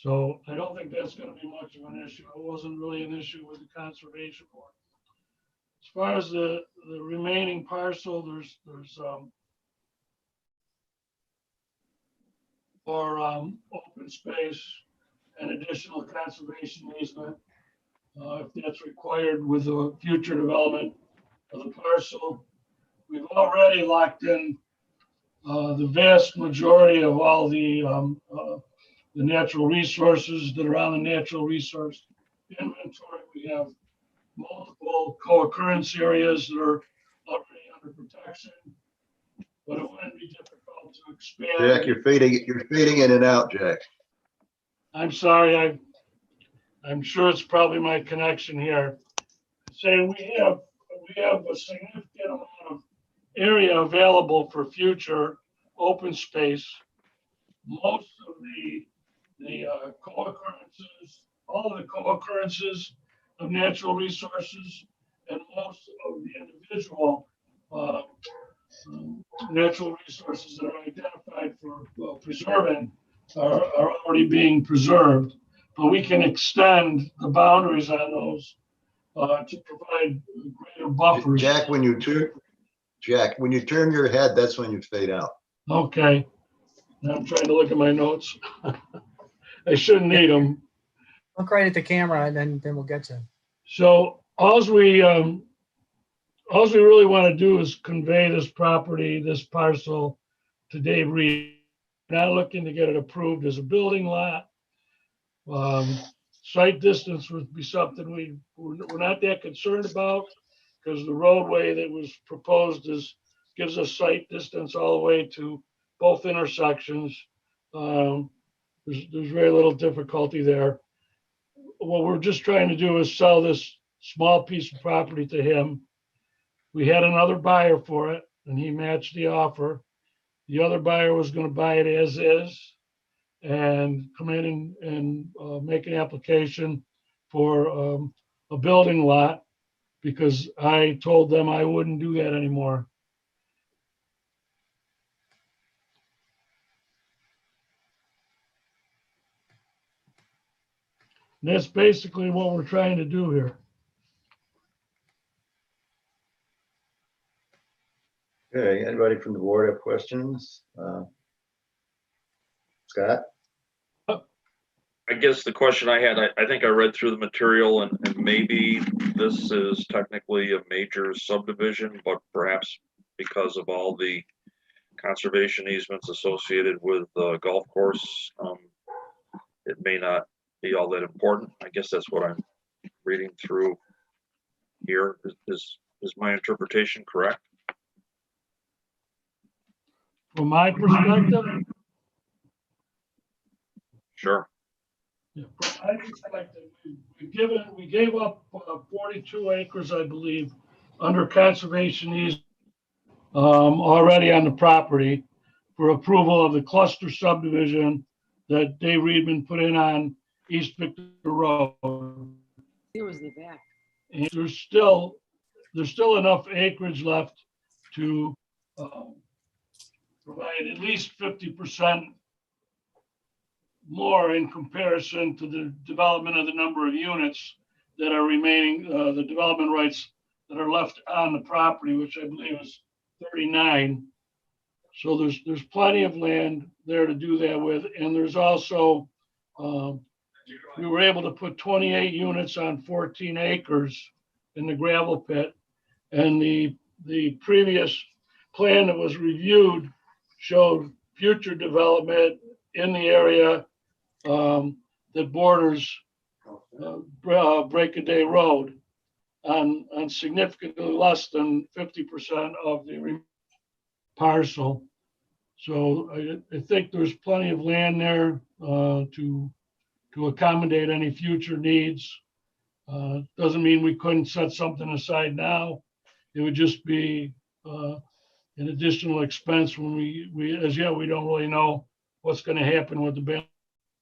So I don't think that's going to be much of an issue. It wasn't really an issue with the Conservation Board. As far as the remaining parcel, there's for open space and additional conservation easement, if that's required with the future development of the parcel. We've already locked in the vast majority of all the natural resources that are on the natural resource inventory. We have multiple co-occurrence areas that are already under protection, but it wouldn't be difficult to expand. Jack, you're fading in and out, Jack. I'm sorry, I'm sure it's probably my connection here. Saying we have a significant amount of area available for future open space. Most of the co-occurrences, all of the co-occurrences of natural resources, and most of the individual natural resources that are identified for preserving are already being preserved. But we can extend the boundaries on those to provide greater buffers. Jack, when you turn your head, that's when you fade out. Okay. Now I'm trying to look at my notes. I shouldn't need them. Look right at the camera and then we'll get you. So all we really want to do is convey this property, this parcel to Dave Reed. We're not looking to get it approved as a building lot. Site distance would be something we're not that concerned about because the roadway that was proposed gives us site distance all the way to both intersections. There's very little difficulty there. What we're just trying to do is sell this small piece of property to him. We had another buyer for it and he matched the offer. The other buyer was going to buy it as is and come in and make an application for a building lot because I told them I wouldn't do that anymore. And that's basically what we're trying to do here. Okay, anybody from the board have questions? Scott? I guess the question I had, I think I read through the material and maybe this is technically a major subdivision, but perhaps because of all the conservation easements associated with the golf course, it may not be all that important. I guess that's what I'm reading through here. Is my interpretation correct? From my perspective, Sure. yeah, from my perspective, we gave up 42 acres, I believe, under conservation easement already on the property for approval of the cluster subdivision that Dave Reedman put in on East Victor Road. Here was the back. And there's still enough acreage left to provide at least 50% more in comparison to the development of the number of units that are remaining, the development rights that are left on the property, which I believe is 39. So there's plenty of land there to do that with. And there's also, we were able to put 28 units on 14 acres in the gravel pit. And the previous plan that was reviewed showed future development in the area that borders Break-A-Day Road on significantly less than 50% of the parcel. So I think there's plenty of land there to accommodate any future needs. Doesn't mean we couldn't set something aside now. It would just be an additional expense when we as yet we don't really know what's going to happen with the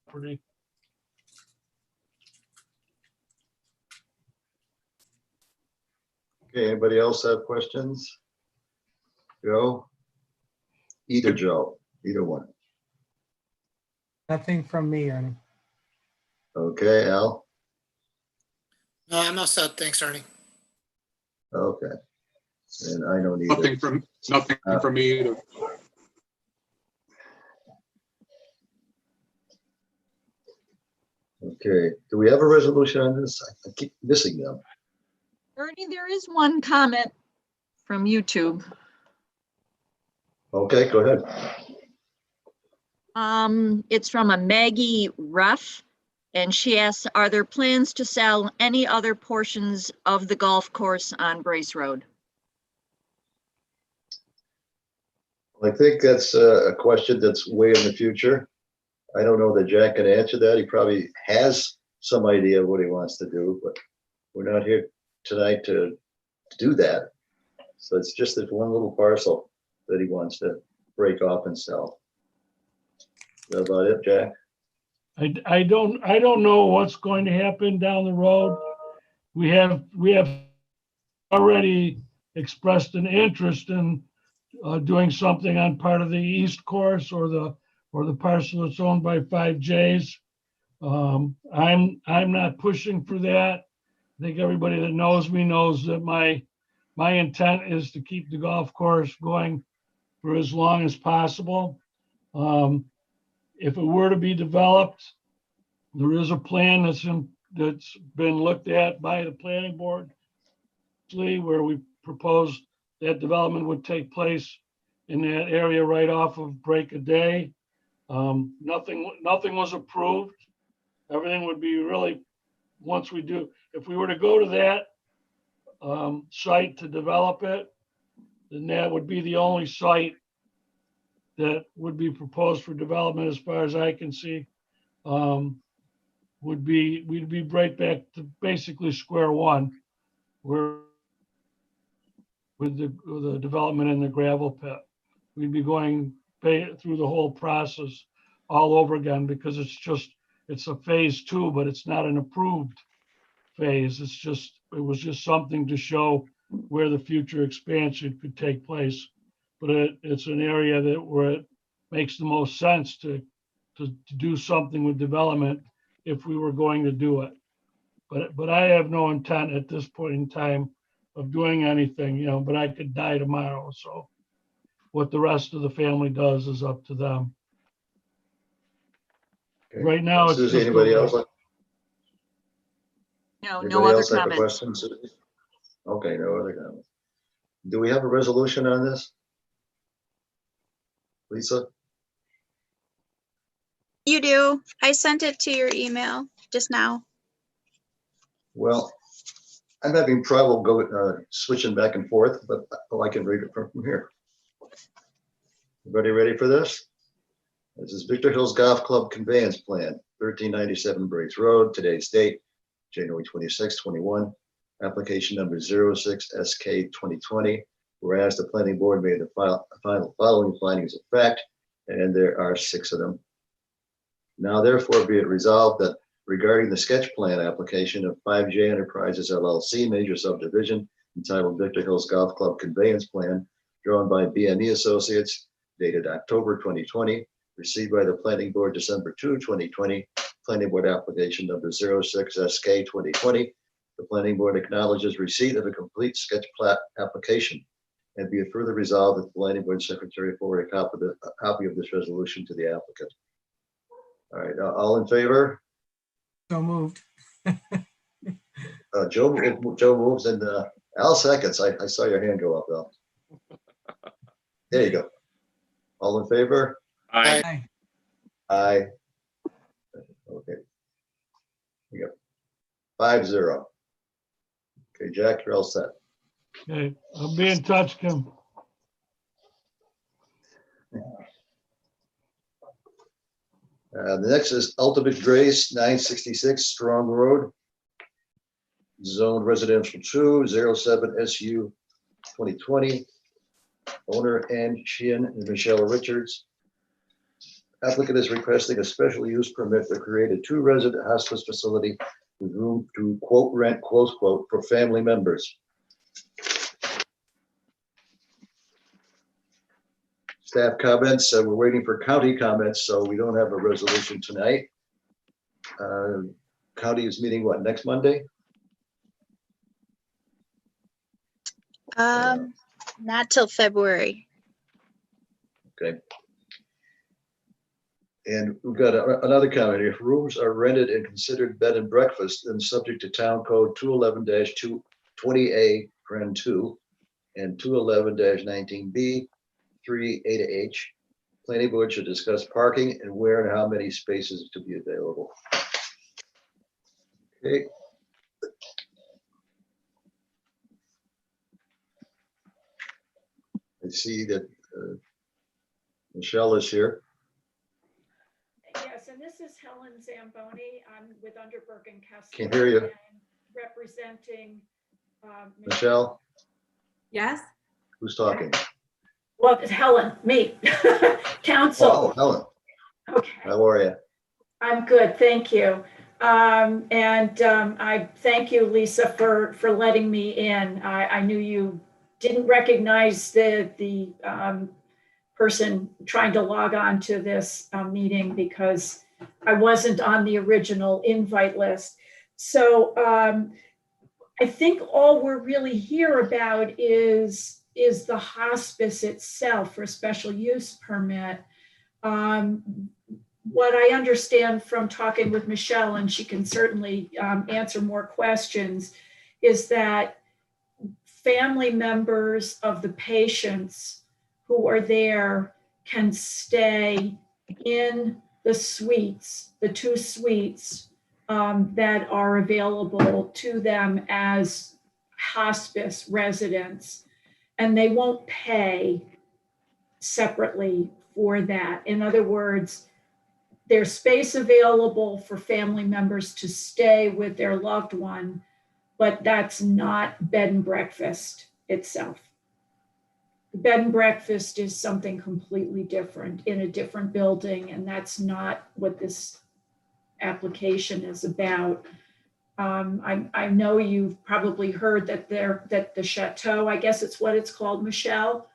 property. Okay, anybody else have questions? Joe? Either Joe, either one. Nothing from me, Ernie. Okay, Al? No, I'm all set. Thanks, Ernie. Okay. And I don't either. Nothing from me either. Okay, do we have a resolution on this? I keep missing them. Ernie, there is one comment from YouTube. Okay, go ahead. It's from a Maggie Ruff, and she asks, are there plans to sell any other portions of the golf course on Brace Road? I think that's a question that's way in the future. I don't know that Jack can answer that. He probably has some idea of what he wants to do, but we're not here tonight to do that. So it's just this one little parcel that he wants to break off and sell. Is that about it, Jack? I don't know what's going to happen down the road. We have already expressed an interest in doing something on part of the east course or the parcel that's owned by 5Js. I'm not pushing for that. I think everybody that knows me knows that my intent is to keep the golf course going for as long as possible. If it were to be developed, there is a plan that's been looked at by the planning board, where we proposed that development would take place in that area right off of Break a Day. Nothing was approved. Everything would be really, once we do, if we were to go to that site to develop it, then that would be the only site that would be proposed for development, as far as I can see. We'd be right back to basically square one, where with the development in the gravel pit. We'd be going through the whole process all over again, because it's a phase 2, but it's not an approved phase. It was just something to show where the future expansion could take place. But it's an area where it makes the most sense to do something with development if we were going to do it. But I have no intent at this point in time of doing anything, but I could die tomorrow. So what the rest of the family does is up to them. Okay. Right now, it's Susie, just anybody else? No Anybody other else have a comments. question, Susie? Okay, no other comments. Do we have a resolution on this? Lisa? You do. I sent it to your email just now. Well, I'm having trouble switching back and forth, but I can read it from here. Everybody ready for this? This is Victor Hills Golf Club Conveyance Plan, 1397 Briggs Road. Today's date, January 26, 21. Application number 06SK2020. Whereas the planning board made the following findings of fact, and there are 6 of them. Now therefore be it resolved that regarding the sketch plan application of 5J Enterprises LLC major subdivision entitled Victor Hills Golf Club Conveyance Plan, drawn by BME Associates, dated October 2020, received by the planning board December 2, 2020, planning board application number 06SK2020. The planning board acknowledges receipt of a complete sketch plat application, and be it further resolved that the planning board secretary forward a copy of this resolution to the applicant. All right, all in favor? So moved. Joe moves and Al seconds. I saw your hand go up, Al. There you go. All in favor? Aye. Aye. Aye. Okay. We got 5-0. Okay, Jack, you're all set. Okay, I'll be in touch, Kim. The next is Ultimate Grace, 966 Strong Road. Zone Residential 2, 07 SU 2020. Owner Ann Sheehan and Michelle Richards. Applicant is requesting a special use permit to create a 2-resident hospice facility with room to quote rent, close quote, for family members. Staff comments, we're waiting for county comments, so we don't have a resolution tonight. County is meeting what, next Monday? Not till February. Okay. And we've got another comment. If rooms are rented and considered bed and breakfast, then subject to town code 211-20A, paren 2, and 211-19B, 3A-H. Planning board should discuss parking and where and how many spaces to be available. Okay. I see that Michelle is here. Yes, and this is Helen Zamboni. I'm with Underberg and Kessler. Can't hear you. and Representing. Michelle, Yes? who's talking? Well, it's Helen, me, counsel. Oh, Helen. Okay, How are you? I'm good, thank you. I thank you, Lisa, for letting me in. I knew you didn't recognize the person trying to log on to this meeting because I wasn't on the original invite list. So I think all we're really here about is the hospice itself for a special use permit. What I understand from talking with Michelle, and she can certainly answer more questions, is that family members of the patients who are there can stay in the suites, the 2 suites that are available to them as hospice residents, and they won't pay separately for that. In other words, there's space available for family members to stay with their loved one, but that's not bed and breakfast itself. The bed and breakfast is something completely different in a different building, and that's not what this application is about. I know you've probably heard that the Chateau, I guess it's what it's called, Michelle.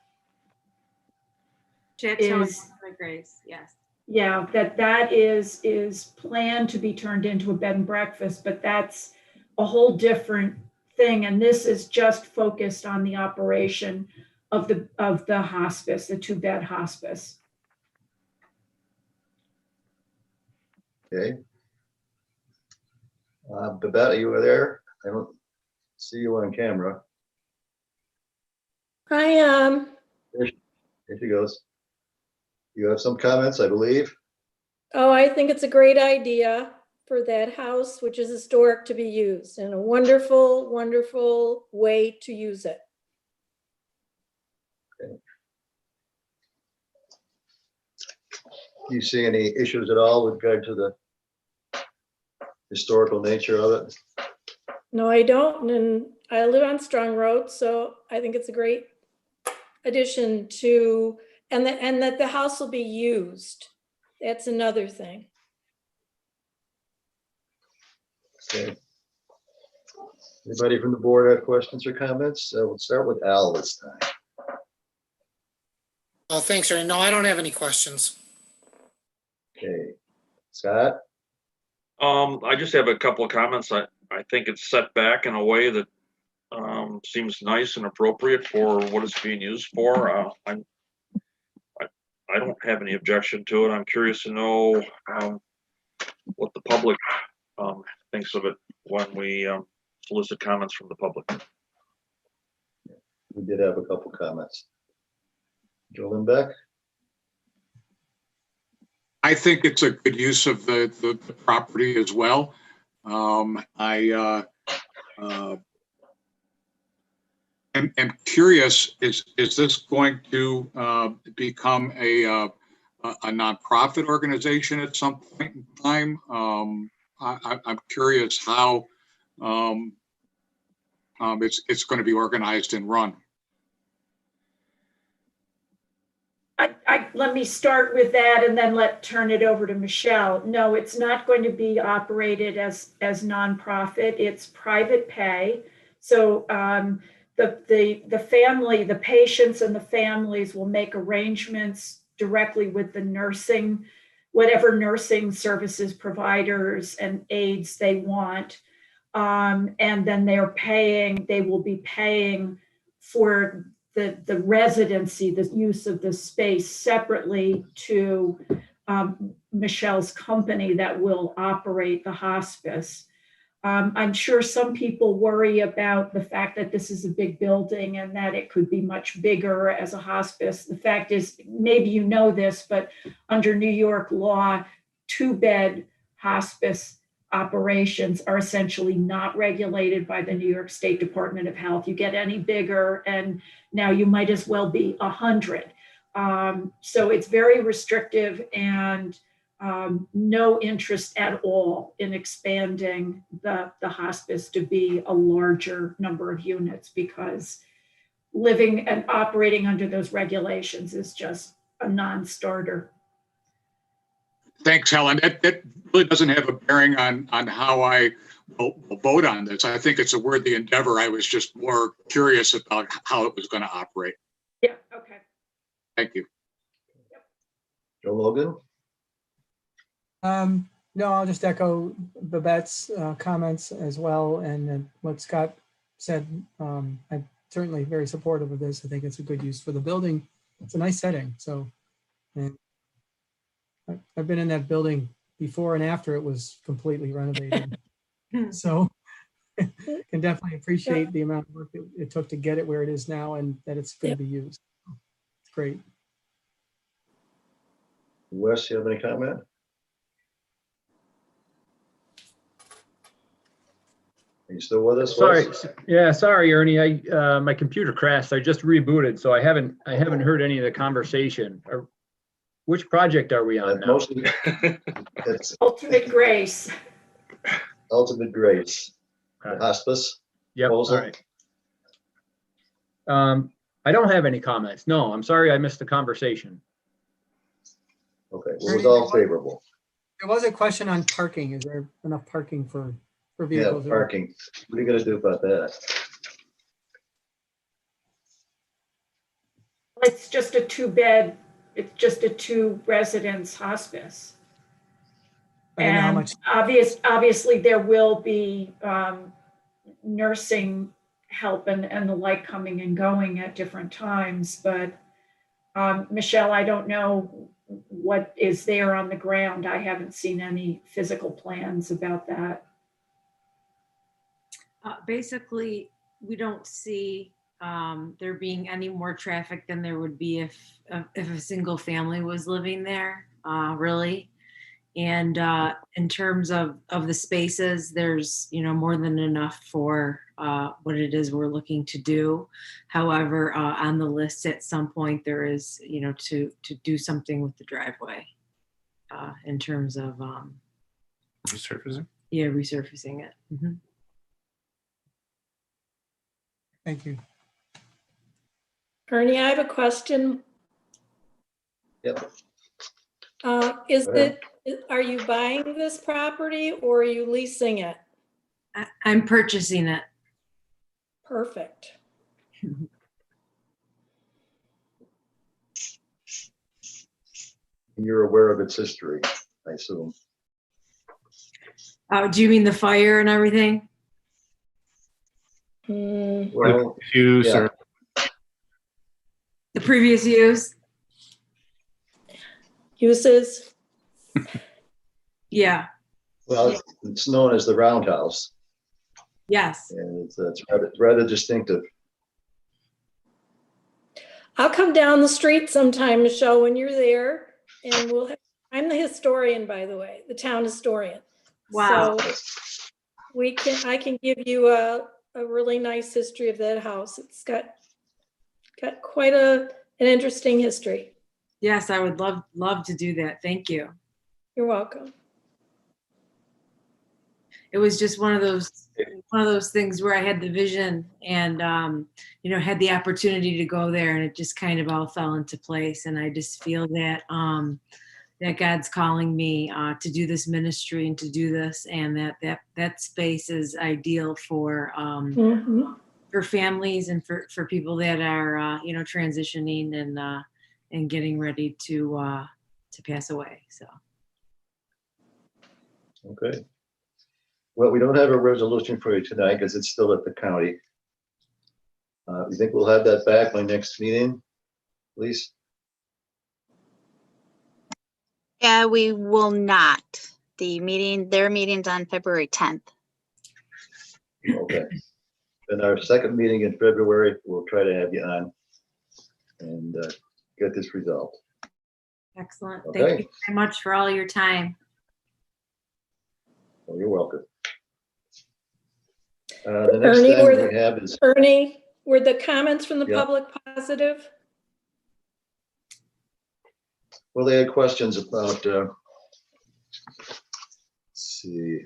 Chateau Is, Grace, yes. yeah, that is planned to be turned into a bed and breakfast, but that's a whole different thing. And this is just focused on the operation of the hospice, the 2-bed hospice. Okay. Babette, you were there? I don't see you on camera. I am. There she goes. You have some comments, I believe. Oh, I think it's a great idea for that house, which is historic, to be used, and a wonderful, wonderful way to use it. Okay. Do you see any issues at all with regard to the historical nature of it? No, I don't, and I live on Strong Road, so I think it's a great addition to, and that the house will be used. That's another thing. Okay. Anybody from the board have questions or comments? We'll start with Al this time. Oh, thanks, Ernie. No, I don't have any questions. Okay. Scott? I just have a couple of comments. I think it's set back in a way that seems nice and appropriate for what it's being used for. I don't have any objection to it. I'm curious to know what the public thinks of it when we solicit comments from the public. We did have a couple comments. Joe Lindbeck? I think it's a good use of the property as well. I am curious, is this going to become a nonprofit organization at some point in time? I'm curious how it's going to be organized and run. Let me start with that and then turn it over to Michelle. No, it's not going to be operated as nonprofit. It's private pay. So the family, the patients and the families will make arrangements directly with the nursing, whatever nursing services providers and aides they want. And then they will be paying for the residency, the use of the space separately to Michelle's company that will operate the hospice. I'm sure some people worry about the fact that this is a big building and that it could be much bigger as a hospice. The fact is, maybe you know this, but under New York law, 2-bed hospice operations are essentially not regulated by the New York State Department of Health. You get any bigger and now you might as well be 100. So it's very restrictive, and no interest at all in expanding the hospice to be a larger number of units, because living and operating under those regulations is just a non-starter. Thanks, Helen. That really doesn't have a bearing on how I will vote on this. I think it's a worthy endeavor. I was just more curious about how it was going to operate. Yeah, okay. Thank you. Joe Logan? No, I'll just echo Babette's comments as well, and what Scott said. I'm certainly very supportive of this. I think it's a good use for the building. It's a nice setting. So, and I've been in that building before and after it was completely renovated. So can definitely appreciate the amount of work it took to get it where it is now, and that it's going to be used. It's great. Wes, you have any comment? Are you still with us, Sorry, Wes? yeah, sorry, Ernie. My computer crashed. I just rebooted, so I haven't heard any of the conversation. Which project are we on now? Mostly, it's Ultimate Grace. Ultimate Grace. Okay. The hospice. Yep. All proposal. right. I don't have any comments. No, I'm sorry I missed the conversation. Okay, well, it was all favorable. There was a question on parking. Is there enough parking for Yeah, vehicles? parking. What are you gonna do about that? It's just a 2-bed, it's just a 2-residence hospice. I don't know how And much. obviously there will be nursing help and the like coming and going at different times, but Michelle, I don't know what is there on the ground. I haven't seen any physical plans about that. Basically, we don't see there being any more traffic than there would be if a single family was living there, really. And in terms of the spaces, there's, more than enough for what it is we're looking to do. However, on the list at some point there is, to do something with the driveway in terms of Resurfacing? yeah, resurfacing it. Mhm. Thank you. Ernie, I have a question. Yep. Is Go ahead. are you buying this property or are you leasing it? I'm purchasing it. Perfect. You're aware of its history, I assume. Do you mean the fire and everything? Well, Use yeah. or The previous use? Uses? Yeah. Well, it's known as the Roundhouse, Yes. and it's rather distinctive. I'll come down the street sometime, Michelle, when you're there, and I'm the historian, by the way, the town historian. Wow. So I can give you a really nice history of that house. It's got quite an interesting history. Yes, I would love to do that. Thank you. You're welcome. It was just one of those things where I had the vision and had the opportunity to go there, and it just kind of all fell into place. And I just feel that that God's calling me to do this ministry and to do this, and that space is ideal for for families and for people that are transitioning and getting ready to pass away. So. Okay. Well, we don't have a resolution for you tonight because it's still at the county. You think we'll have that back by next meeting, please? Yeah, we will not. Their meeting's on February 10th. Okay. Then our second meeting in February, we'll try to have you on and get this resolved. Excellent. Okay. Thank you very much for all your time. Well, you're welcome. The next Ernie, thing we have is, Ernie, were the comments from the Yeah. public positive? well, they had questions about, let's see.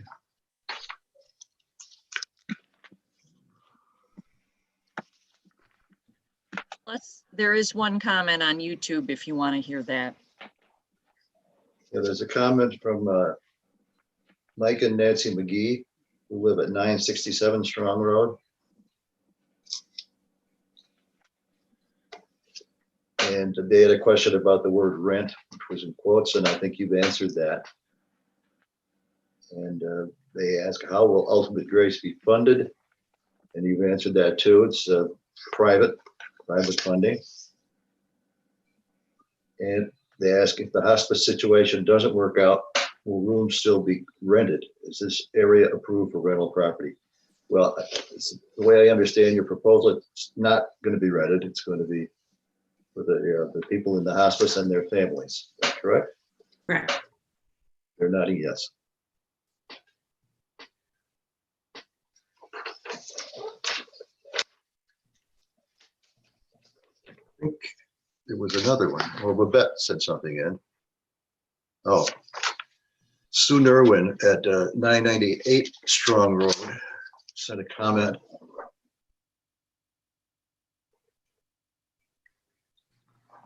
There is one comment on YouTube if you want to hear that. there's a comment from Mike and Nancy McGee, who live at 967 Strong Road. And they had a question about the word rent, which was in quotes, and I think you've answered that. And they ask, how will Ultimate Grace be funded? And you've answered that too. It's private funding. And they ask, if the hospice situation doesn't work out, will rooms still be rented? Is this area approved for rental property? Well, the way I understand your proposal, it's not going to be rented. It's going to be for the people in the hospice and their families. Is that correct? Correct. They're nodding yes. I think there was another one. Well, Babette said something in. Oh, Sue Nerwin at 998 Strong Road sent a comment.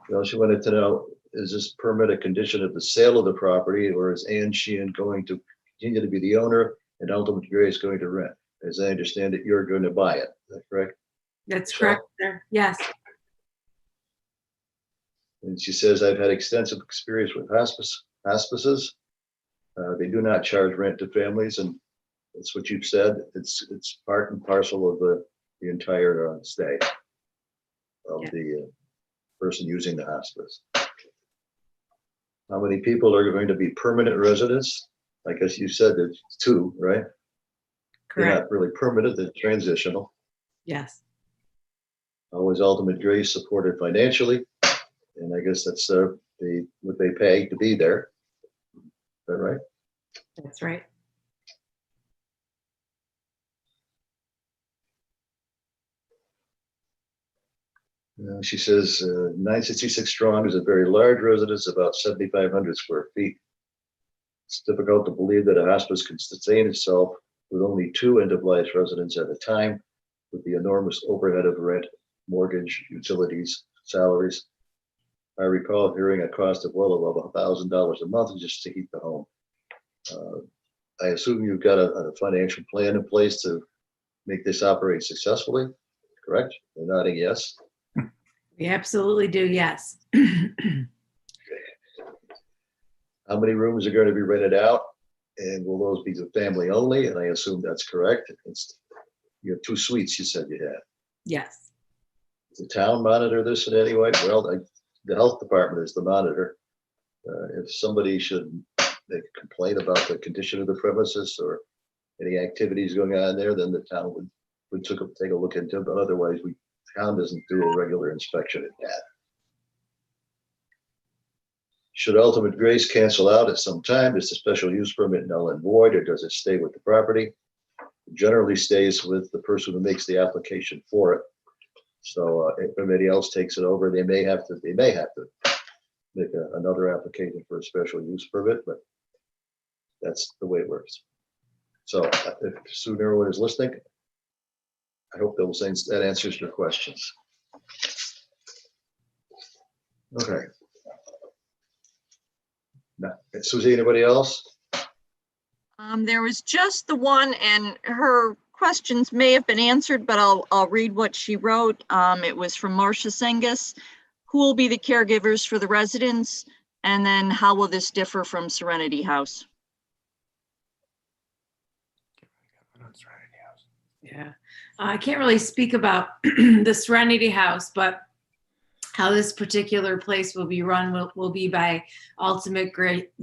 Well, she wanted to know, is this permit a condition of the sale of the property, or is Ann Sheehan going to continue to be the owner and Ultimate Grace going to rent? As I understand it, you're going to buy it. Is that correct? That's correct, sir. Yes. And she says, I've had extensive experience with hospices. They do not charge rent to families, and that's what you've said. It's part and parcel of the entire stay of the person using the hospice. How many people are going to be permanent residents? I guess you said there's 2, right? Correct. They're not really permanent, they're transitional. Yes. How is Ultimate Grace supported financially? And I guess that's what they pay to be there. Is that right? That's right. She says 966 Strong is a very large residence, about 7,500 square feet. It's difficult to believe that a hospice can sustain itself with only 2 end-of-life residents at a time, with the enormous overhead of rent, mortgage, utilities, salaries. I recall hearing a cost of well above $1,000 a month just to heat the home. I assume you've got a financial plan in place to make this operate successfully, correct? They're nodding yes. We absolutely do. Yes. How many rooms are going to be rented out? And will those be the family only? And I assume that's correct. You have 2 suites, you said you had. Yes. Does the town monitor this in any way? Well, the health department is the monitor. If somebody should make a complaint about the condition of the premises or any activities going on there, then the town would take a look into it. But otherwise, the town doesn't do a regular inspection at that. Should Ultimate Grace cancel out at some time, is the special use permit null and void, or does it stay with the property? It generally stays with the person who makes the application for it. So if anybody else takes it over, they may have to make another application for a special use permit, but that's the way it works. So if Sue Nerwin is listening, I hope that answers your questions. Okay. Now, Susie, anybody else? There was just the one, and her questions may have been answered, but I'll read what she wrote. It was from Marcia Sengus. Who will be the caregivers for the residents? And then how will this differ from Serenity House? Yeah, I can't really speak about the Serenity House, but how this particular place will be run will be by Ultimate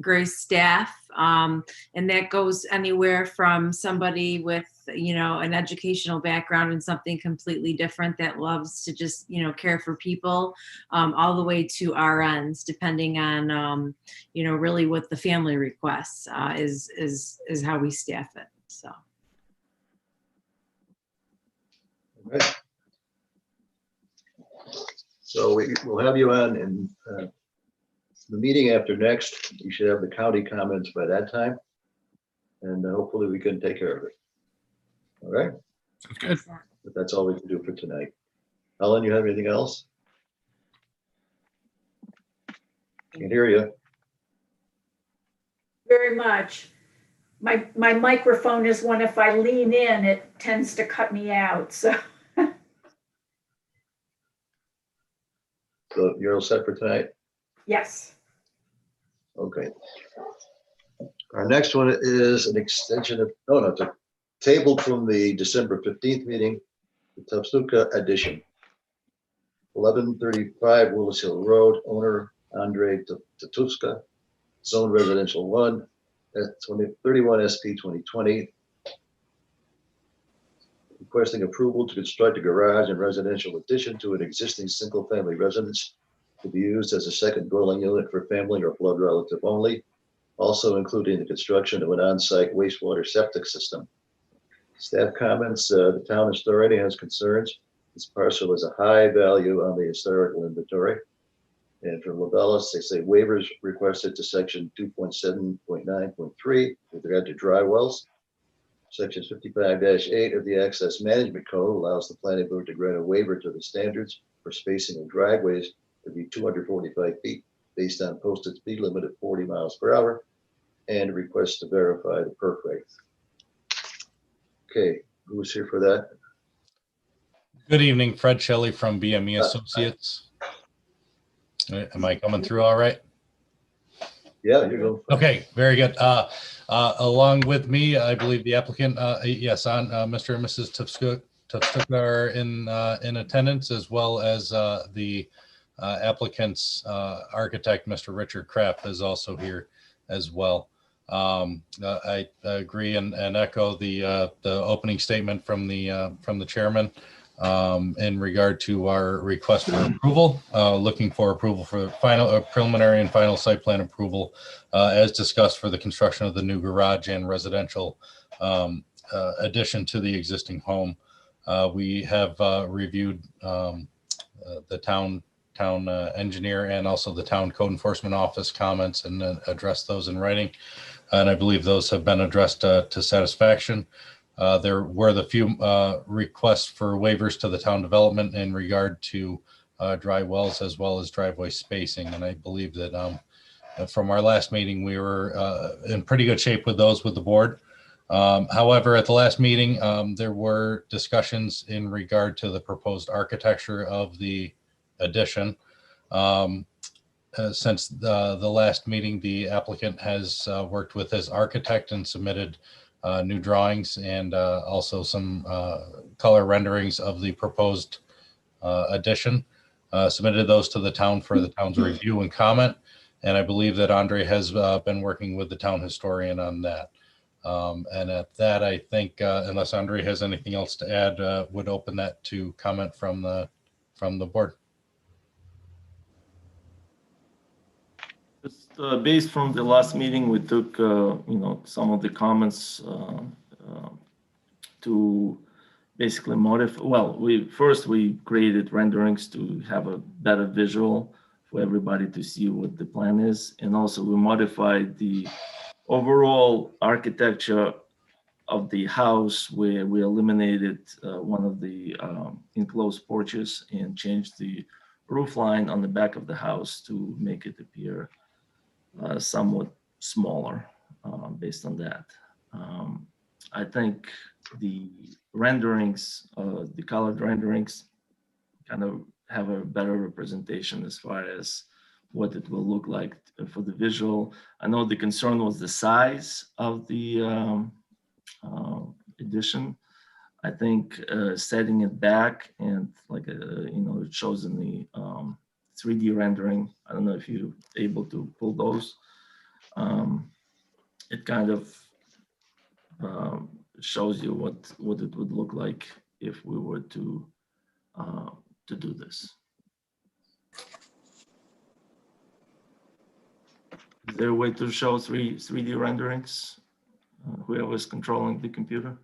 Grace staff. And that goes anywhere from somebody with, an educational background and something completely different that loves to just, care for people, all the way to RNs, depending on, really what the family requests is how we staff it, so. All right. So we'll have you on in the meeting after next. You should have the county comments by that time. And hopefully we can take care of it. All right? Sounds good. But that's all we can do for tonight. Helen, you have anything else? Can't hear you. very much. My microphone is one, if I lean in, it tends to cut me out, so. So you're all set for tonight? Yes. Okay. Our next one is an extension of, no, it's a table from the December 15th meeting, the Topstuka addition. 1135 Willis Hill Road, owner Andre Tatuska, zone residential 1 at 31 SP 2020. Requesting approval to construct a garage and residential addition to an existing single-family residence to be used as a second dwelling unit for family or blood relative only, also including the construction of an on-site wastewater septic system. Staff comments, the town historian has concerns. This parcel is a high value on the historical inventory. And from Labellas, they say waivers requested to section 2.7.9.3 with regard to dry wells. Section 55-8 of the Access Management Code allows the planning board to grant a waiver to the standards for spacing of driveways to be 245 feet based on posted speed limit of 40 miles per hour and request to verify the perk rate. Okay, who's here for that? Good evening, Fred Shelley from BME Associates. Am I coming through all right? Yeah, you go. Okay, very good. Along with me, I believe the applicant, yes, on Mr. and Mrs. Tufstuk are in attendance, as well as the applicant's architect, Mr. Richard Kraft, is also here as well. I agree and echo the opening statement from the chairman in regard to our request for approval, looking for approval for final preliminary and final site plan approval as discussed for the construction of the new garage and residential addition to the existing home. We have reviewed the town engineer and also the town code enforcement office comments and addressed those in writing. And I believe those have been addressed to satisfaction. There were the few requests for waivers to the town development in regard to dry wells as well as driveway spacing. And I believe that from our last meeting, we were in pretty good shape with those with the board. However, at the last meeting, there were discussions in regard to the proposed architecture of the addition. Since the last meeting, the applicant has worked with his architect and submitted new drawings and also some color renderings of the proposed addition. Submitted those to the town for the town's review and comment. And I believe that Andre has been working with the town historian on that. And at that, I think, unless Andre has anything else to add, would open that to comment from the board. Just based from the last meeting, we took, some of the comments to basically modify. Well, we created renderings to have a better visual for everybody to see what the plan is, and also we modified the overall architecture of the house, where we eliminated one of the enclosed porches and changed the roof line on the back of the house to make it appear somewhat smaller based on that. I think the renderings, the colored renderings, kind of have a better representation as far as what it will look like for the visual. I know the concern was the size of the addition. I think setting it back and it shows in the 3D rendering. I don't know if you're able to pull those. It kind of shows you what it would look like if we were to do this. Is there a way to show 3D renderings? Whoever's controlling the computer?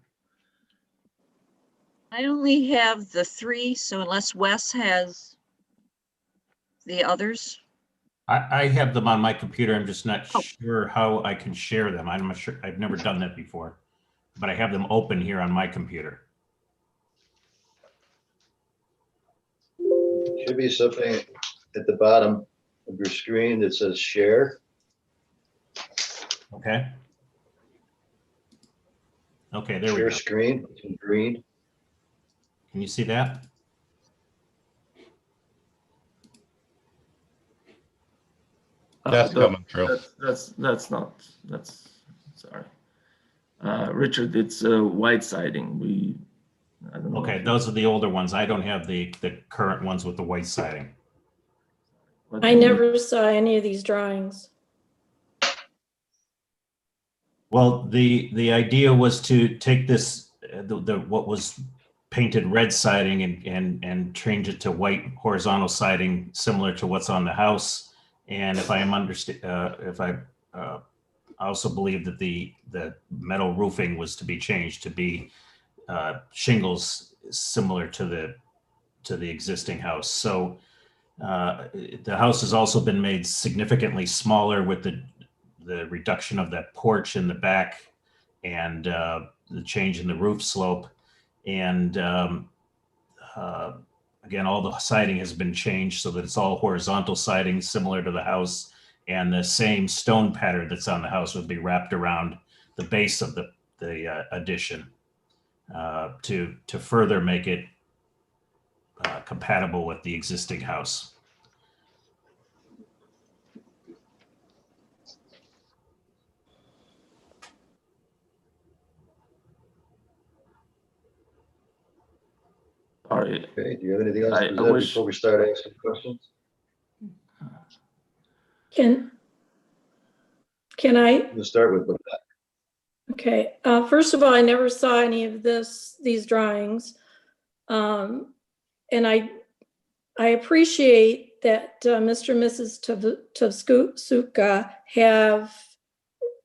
I only have the 3, so unless Wes has the others. I have them on my computer. I'm just not sure how I can share them. I'm not sure. I've never done that before, but I have them open here on my computer. Should be something at the bottom of your screen that says share. Okay. Okay, there we Share go. screen, it's in green. Can you see that? That's coming through. That's not, sorry. Richard, it's white siding. I don't know. Okay, those are the older ones. I don't have the current ones with the white siding. I never saw any of these drawings. Well, the idea was to take this, what was painted red siding and change it to white horizontal siding, similar to what's on the house. And if I am I also believe that the metal roofing was to be changed to be shingles similar to the existing house. So the house has also been made significantly smaller with the reduction of that porch in the back and the change in the roof slope. And again, all the siding has been changed so that it's all horizontal siding similar to the house, and the same stone pattern that's on the house would be wrapped around the base of the addition to further make it compatible with the existing house. All right. Okay, do you have anything else I to present wish- before we start asking questions? Can I? We'll start with that. Okay, first of all, I never saw any of these drawings. And I appreciate that Mr. and Mrs. Tavsuka have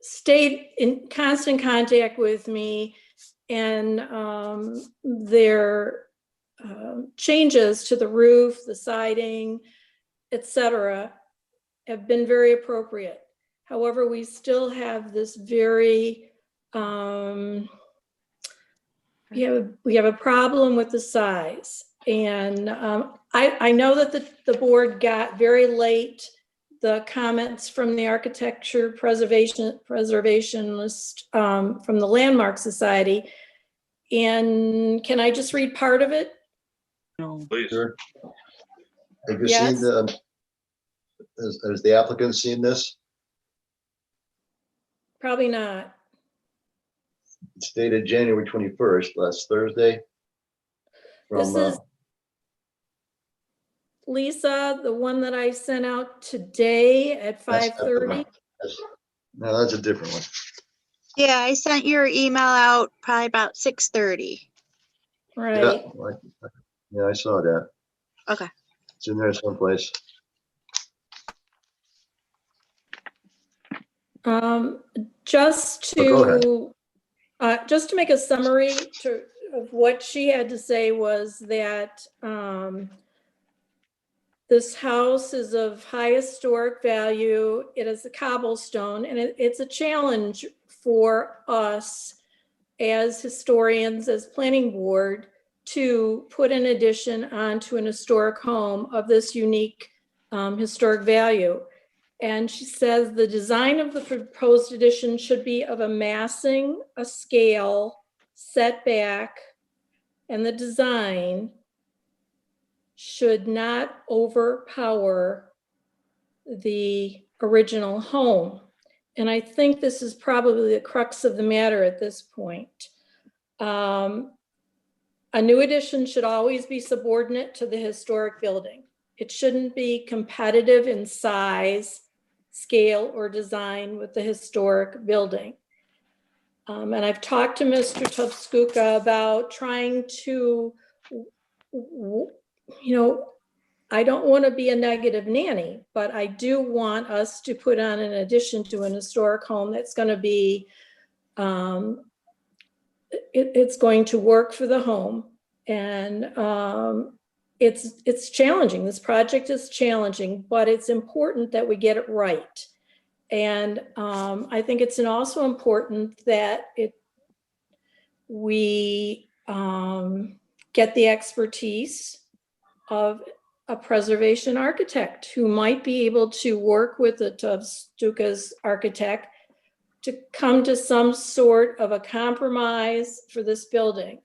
stayed in constant contact with me, and their changes to the roof, the siding, etc., have been very appropriate. However, we still have this very we have a problem with the size, and I know that the board got very late the comments from the architecture preservationist from the Landmark Society, and can I just read part of it? Please. Sure. Have you Yes. seen has the applicant seen this? Probably not. It's dated January 21st, last Thursday. This From, is Lisa, the one that I sent out today at that's not the 5:30. one. No, that's a different one. Yeah, I sent your email out probably about 6:30. Right. Yeah, I saw that. Okay. It's in there someplace. Just Oh, to make a summary of what she had to say was that this house is of high historic value. It is a cobblestone, and it's a challenge for us as historians, as planning board, to put an addition onto an historic home of this unique historic value. And she says the design of the proposed addition should be of a massing, a scale, setback, and the design should not overpower the original home. And I think this is probably the crux of the matter at this point. A new addition should always be subordinate to the historic building. It shouldn't be competitive in size, scale, or design with the historic building. And I've talked to Mr. Tavsuka about trying to, I don't want to be a negative nanny, but I do want us to put on an addition to an historic home that's going to be, it's going to work for the home. And it's challenging. This project is challenging, but it's important that we get it right. And I think it's also important that we get the expertise of a preservation architect who might be able to work with the Tavsuka's architect to come to some sort of a compromise for this building.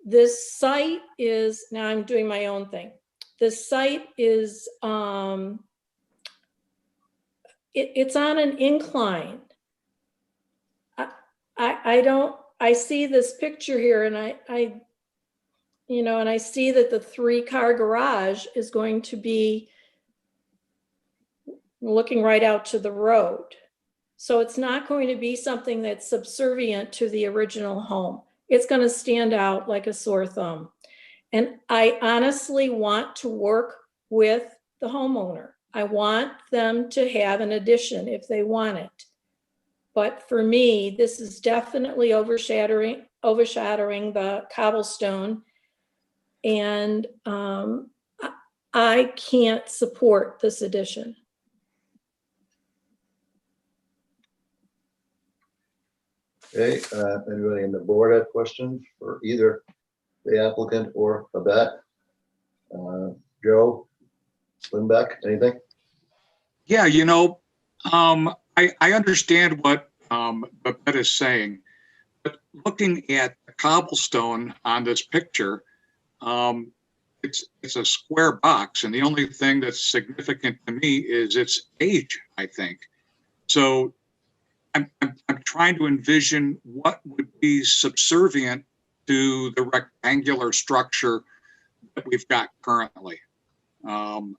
This site is, now I'm doing my own thing. This site is, it's on an incline. I see this picture here and I see that the 3-car garage is going to be looking right out to the road. So it's not going to be something that's subservient to the original home. It's going to stand out like a sore thumb. And I honestly want to work with the homeowner. I want them to have an addition if they want it. But for me, this is definitely overshadowing the cobblestone. And I can't support this addition. Okay, anybody in the board have questions for either the applicant or Babette? Joe, Lindbeck, anything? Yeah, I understand what Babette is saying, but looking at the cobblestone on this picture, it's a square box, and the only thing that's significant to me is its age, I think. So I'm trying to envision what would be subservient to the rectangular structure that we've got currently. I'm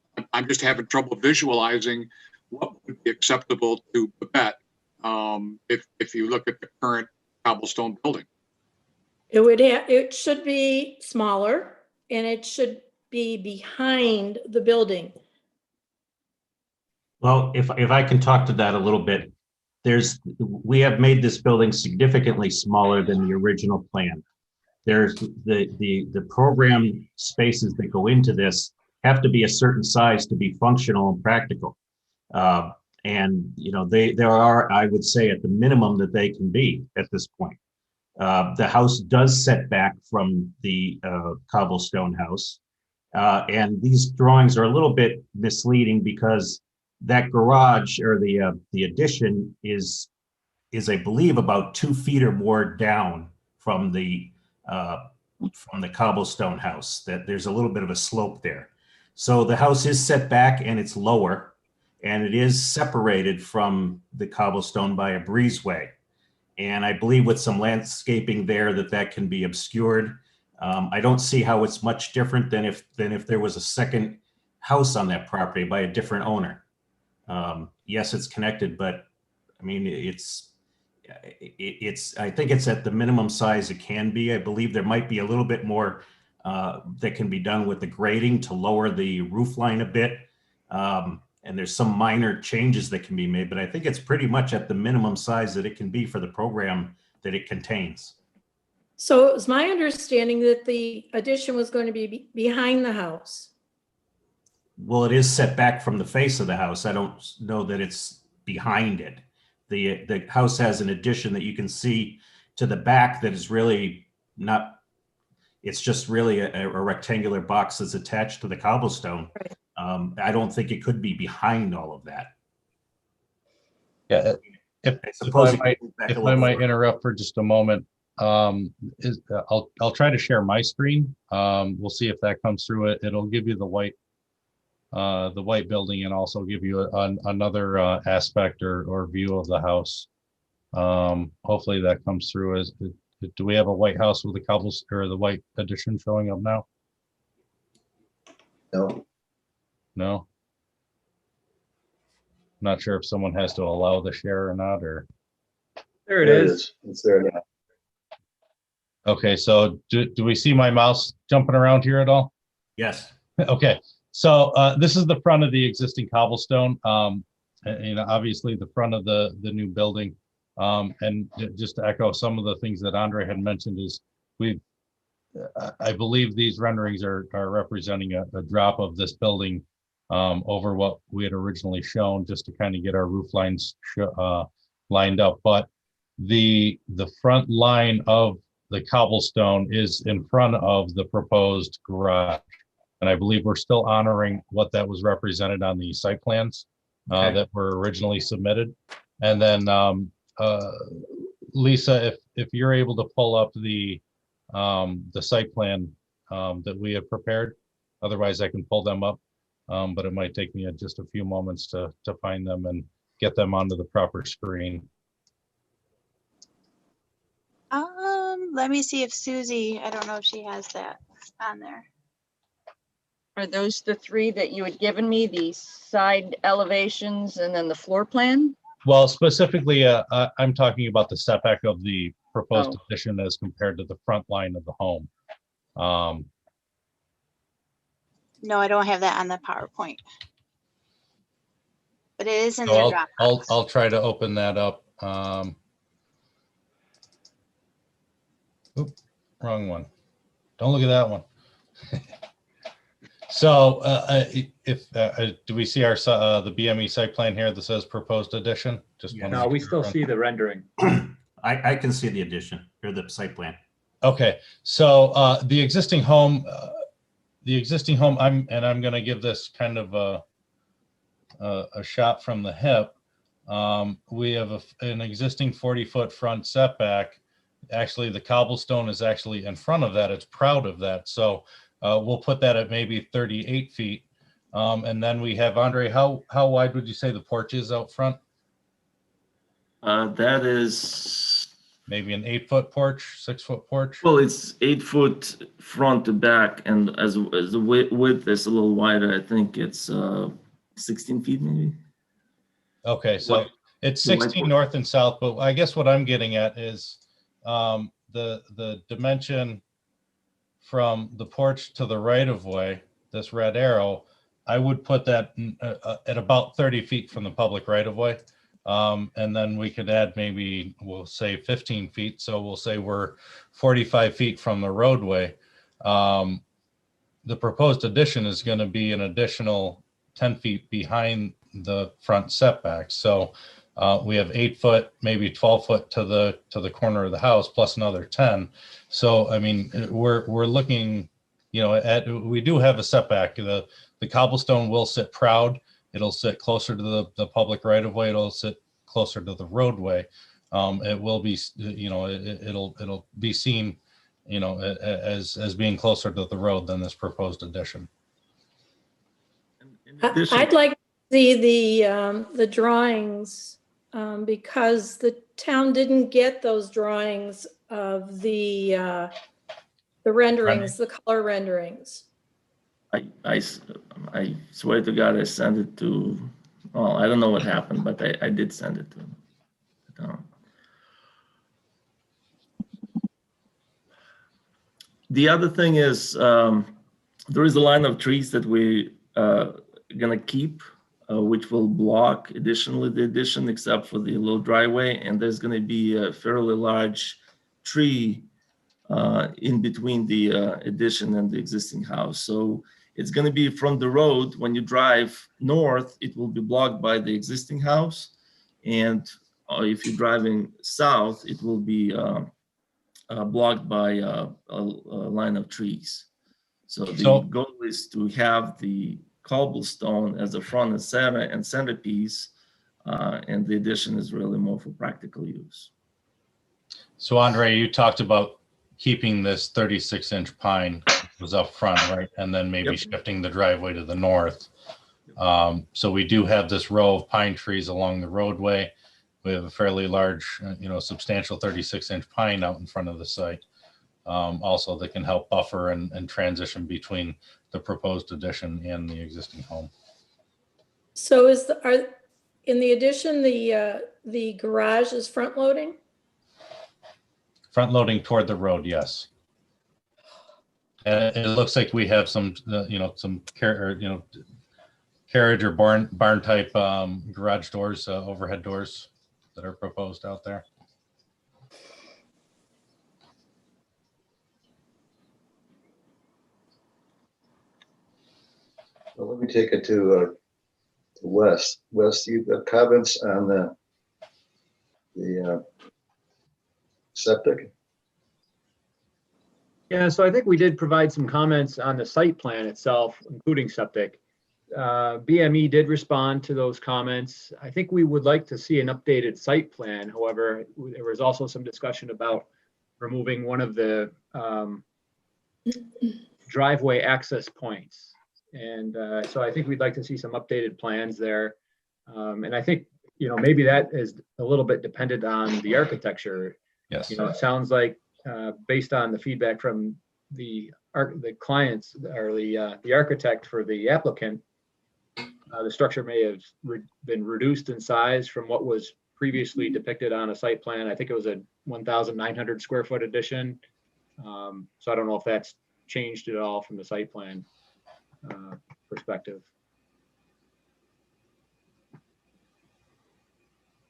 just having trouble visualizing what would be acceptable to Babette if you look at the current cobblestone building. It should be smaller and it should be behind the building. Well, if I can talk to that a little bit, we have made this building significantly smaller than the original plan. There's the program spaces that go into this have to be a certain size to be functional and practical. And there are, I would say, at the minimum that they can be at this point. The house does set back from the cobblestone house. And these drawings are a little bit misleading because that garage or the addition is I believe about 2 feet or more down from the cobblestone house. That there's a little bit of a slope there. So the house is set back and it's lower, and it is separated from the cobblestone by a breezeway. And I believe with some landscaping there that can be obscured. I don't see how it's much different than if there was a second house on that property by a different owner. Yes, it's connected, but I mean, I think it's at the minimum size it can be. I believe there might be a little bit more that can be done with the grading to lower the roof line a bit. And there's some minor changes that can be made, but I think it's pretty much at the minimum size that it can be for the program that it contains. So it was my understanding that the addition was going to be behind the house. Well, it is set back from the face of the house. I don't know that it's behind it. The house has an addition that you can see to the back that is really not, it's just really a rectangular box that's attached to the cobblestone. Right. I don't think it could be behind all of that. Yeah, if I might interrupt for just a moment, I'll try to share my screen. We'll see if that comes through. It'll give you the white building and also give you another aspect or view of the house. Hopefully that comes through. Do we have a white house with the cobbles or the white addition showing up now? No. Not sure if someone has to allow the share or not, or. There it is. It's there now. Okay, so do we see my mouse jumping around here at all? Yes. Okay, so this is the front of the existing cobblestone. Obviously the front of the new building. And just to echo some of the things that Andre had mentioned is I believe these renderings are representing a drop of this building over what we had originally shown, just to kind of get our roof lines lined up. But the front line of the cobblestone is in front of the proposed garage. And I believe we're still honoring what that was represented on the site plans that were originally submitted. And then Lisa, if you're able to pull up the site plan that we have prepared, otherwise I can pull them up, but it might take me just a few moments to find them and get them onto the proper screen. Let me see if Susie, I don't know if she has that on there. Are those the three that you had given me, the side elevations and then the floor plan? Well, specifically, I'm talking about the setback of the proposed addition as compared to the front line of the home. No, I don't have that on the PowerPoint. But it is in So their Dropbox. I'll try to open that up. Oop, wrong one. Don't look at that one. So do we see our the BME site plan here that says proposed addition? Just No, we still see the rendering. I can see the addition or the site plan. Okay, so the existing home, I'm going to give this kind of a shot from the hip. We have an existing 40-foot front setback. Actually, the cobblestone is actually in front of that. It's proud of that. So we'll put that at maybe 38 feet. And then we have, Andre, how wide would you say the porch is out front? That is maybe an 8-foot porch, 6-foot porch. Well, it's 8 foot front to back, and as the width is a little wider, I think it's 16 feet maybe. Okay, so it's 16 north and south, but I guess what I'm getting at is the dimension from the porch to the right of way, this red arrow, I would put that at about 30 feet from the public right of way. And then we could add maybe, we'll say 15 feet. So we'll say we're 45 feet from the roadway. The proposed addition is going to be an additional 10 feet behind the front setback. So we have 8 foot, maybe 12 foot to the corner of the house, plus another 10. So, I mean, we're looking, we do have a setback. The cobblestone will sit proud. It'll sit closer to the public right of way. It'll sit closer to the roadway. It will be, it'll be seen, as being closer to the road than this proposed addition. I'd like to see the drawings because the town didn't get those drawings of the renderings, the color renderings. I swear to God, I sent it to, well, I don't know what happened, but I did send it to him. The other thing is, there is a line of trees that we gonna keep, which will block additionally the addition, except for the little driveway, and there's gonna be a fairly large tree in between the addition and the existing house. So it's going to be from the road. When you drive north, it will be blocked by the existing house. And if you're driving south, it will be blocked by a line of trees. So the goal is to have the cobblestone as the front and centerpiece, and the addition is really more for practical use. So Andre, you talked about keeping this 36-inch pine was up front, right? And then maybe shifting the driveway to the north. So we do have this row of pine trees along the roadway. We have a fairly large, substantial 36-inch pine out in front of the site. Also that can help buffer and transition between the proposed addition and the existing home. So in the addition, the garage is front loading? Front loading toward the road, yes. And it looks like we have some, some carriage or barn type garage doors, overhead doors that are proposed out there. Well, let me take it to West. West, you've got comments on the septic? Yeah, so I think we did provide some comments on the site plan itself, including septic. BME did respond to those comments. I think we would like to see an updated site plan. However, there was also some discussion about removing one of the driveway access points. And so I think we'd like to see some updated plans there. And I think, maybe that is a little bit dependent on the architecture. Yes. It sounds like based on the feedback from the clients or the architect for the applicant, the structure may have been reduced in size from what was previously depicted on a site plan. I think it was a 1,900 square foot addition. So I don't know if that's changed at all from the site plan perspective.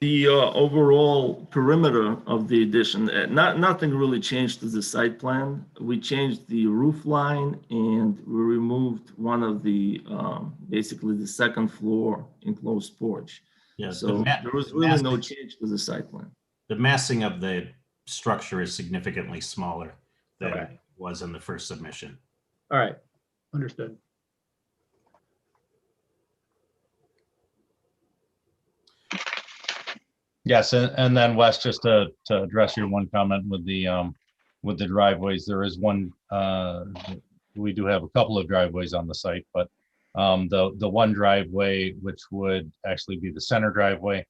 The overall perimeter of the addition, nothing really changed to the site plan. We changed the roof line and we removed one of the, basically the second floor enclosed porch. Yeah, So there was really no change to the site plan. The massing of the structure is significantly smaller than Okay. it was in the first submission. All right, understood. Yes, and then Wes, just to address your one comment with the driveways, there is one, we do have a couple of driveways on the site, but the one driveway, which would actually be the center driveway,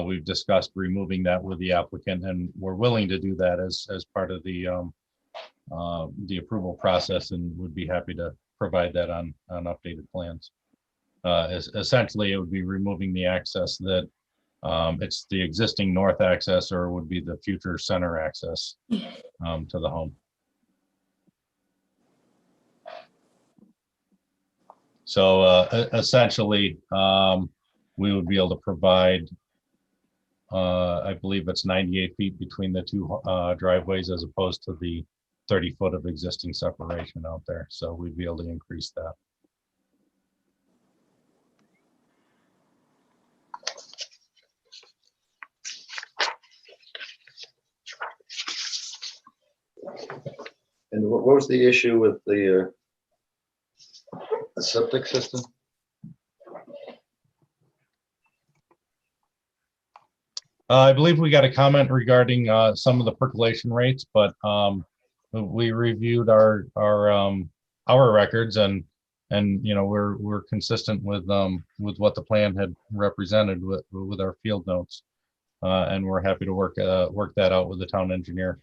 we've discussed removing that with the applicant, and we're willing to do that as part of the approval process, and would be happy to provide that on updated plans. Essentially, it would be removing the access that it's the existing north access, or would be the future center access to the home. So essentially, we would be able to provide, I believe it's 98 feet between the two driveways, as opposed to the 30 foot of existing separation out there. So we'd be able to increase that. And what was the issue with the septic system? I believe we got a comment regarding some of the percolation rates, but we reviewed our records, and we're consistent with what the plan had represented with our field notes, and we're happy to work that out with the town engineer.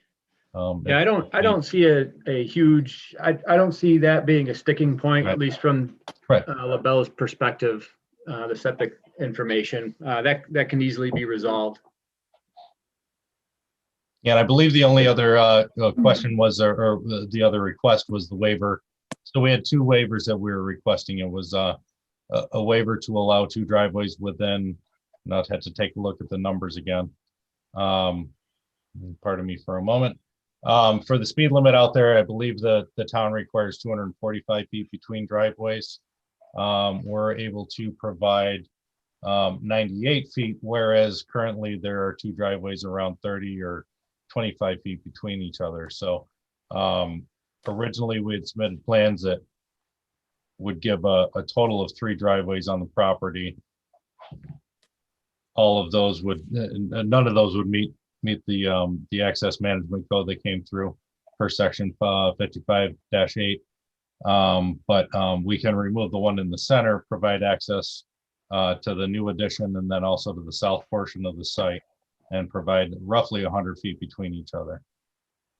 Yeah, I don't see a huge, I don't see that being a sticking point, Right. at least from Right. LaBelle's perspective, the septic information, that can easily be resolved. Yeah, and I believe the only other question was, or the other request was the waiver. So we had two waivers that we were requesting. It was a waiver to allow two driveways within, not had to take a look at the numbers again. Pardon me for a moment. For the speed limit out there, I believe the town requires 245 feet between driveways. We're able to provide 98 feet, whereas currently there are two driveways around 30 or 25 feet between each other. So originally we had submitted plans that would give a total of 3 driveways on the property. All of those would, none of those would meet the access management code that came through per section 55-8. But we can remove the one in the center, provide access to the new addition, and then also to the south portion of the site, and provide roughly 100 feet between each other.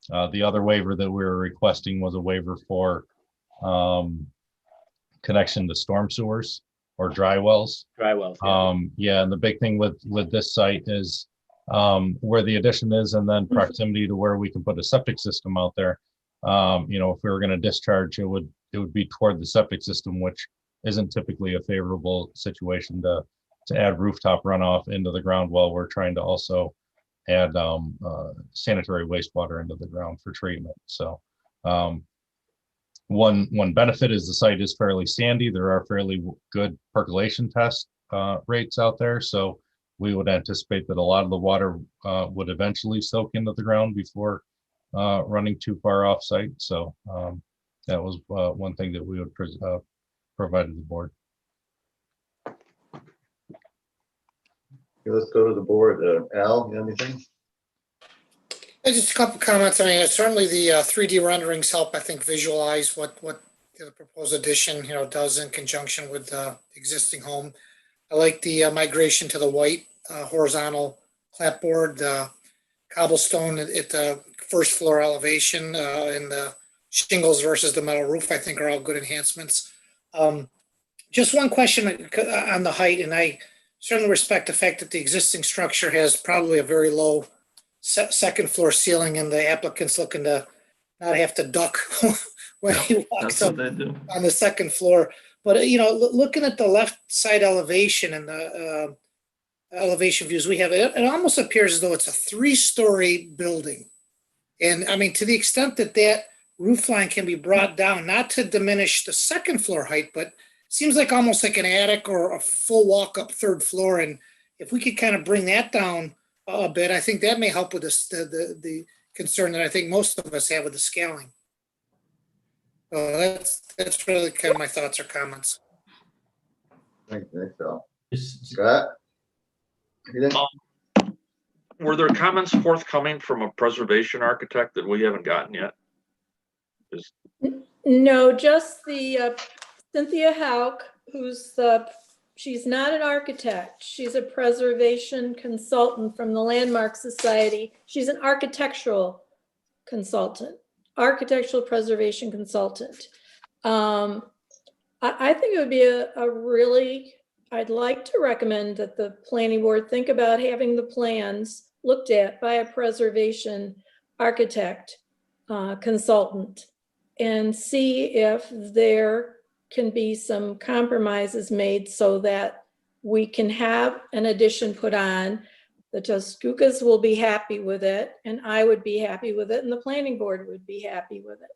The other waiver that we were requesting was a waiver for connection to storm sewers or dry wells. Dry wells. Yeah. Yeah, and the big thing with this site is where the addition is, and then proximity to where we can put a septic system out there. If we were going to discharge, it would be toward the septic system, which isn't typically a favorable situation to add rooftop runoff into the ground while we're trying to also add sanitary wastewater into the ground for treatment. So one benefit is the site is fairly sandy. There are fairly good percolation test rates out there. So we would anticipate that a lot of the water would eventually soak into the ground before running too far off site. So that was one thing that we would provide to the board. let's go to the board. Al, you have anything? Just a couple comments. I mean, certainly the 3D renderings help, I think, visualize what the proposed addition, does in conjunction with the existing home. I like the migration to the white horizontal clapboard, the cobblestone at the first floor elevation, and the shingles versus the metal roof, I think are all good enhancements. Just one question on the height, and I certainly respect the fact that the existing structure has probably a very low second floor ceiling, and the applicant's looking to not have to duck when he walks up on the second floor. But looking at the left side elevation and the elevation views we have, it almost appears as though it's a 3-story building. And I mean, to the extent that that roof line can be brought down, not to diminish the second floor height, but seems like almost like an attic or a full walk up third floor. And if we could kind of bring that down a bit, I think that may help with the concern that I think most of us have with the scaling. So that's really kind of my thoughts or comments. Thanks, Al. Scott? Anything? Were there comments forthcoming from a preservation architect that we haven't gotten yet? No, just the Cynthia Hauk, she's not an architect. She's a preservation consultant from the Landmark Society. She's an architectural consultant, architectural preservation consultant. I think it would be I'd like to recommend that the planning board think about having the plans looked at by a preservation architect consultant and see if there can be some compromises made so that we can have an addition put on. The Tuscucas will be happy with it, and I would be happy with it, and the planning board would be happy with it.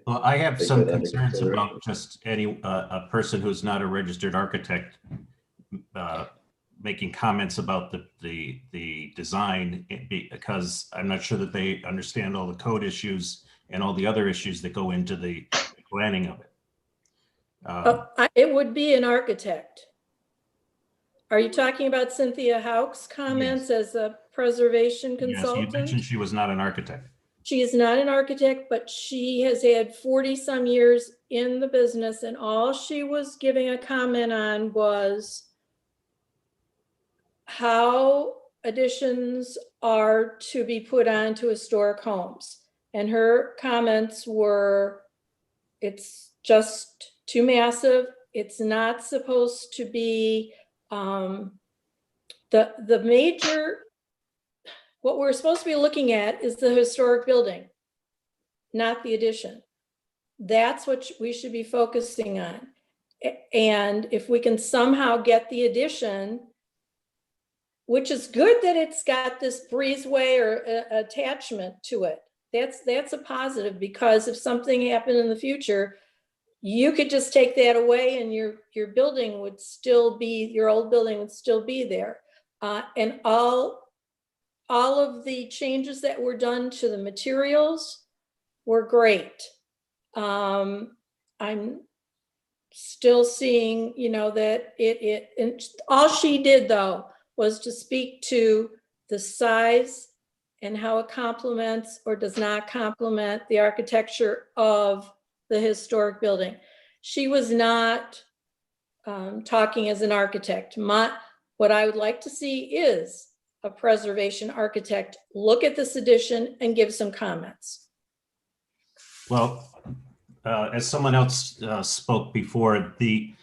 Well, I have some concerns about just a person who's not a registered architect making comments about the design, because I'm not sure that they understand all the code issues and all the other issues that go into the planning of it. It would be an architect. Are you talking about Cynthia Hauk's comments as a preservation consultant? Yes, you mentioned she was not an architect. She is not an architect, but she has had 40 some years in the business, and all she was giving a comment on was how additions are to be put onto historic homes. And her comments were, it's just too massive. It's not supposed to be the major, what we're supposed to be looking at is the historic building, not the addition. That's what we should be focusing on. And if we can somehow get the addition, which is good that it's got this breezeway or attachment to it. That's a positive, because if something happened in the future, you could just take that away and your building would still be, your old building would still be there. And all of the changes that were done to the materials were great. I'm still seeing, that and all she did though was to speak to the size and how it complements or does not complement the architecture of the historic building. She was not talking as an architect. What I would like to see is a preservation architect look at this addition and give some comments. Well, as someone else spoke before, the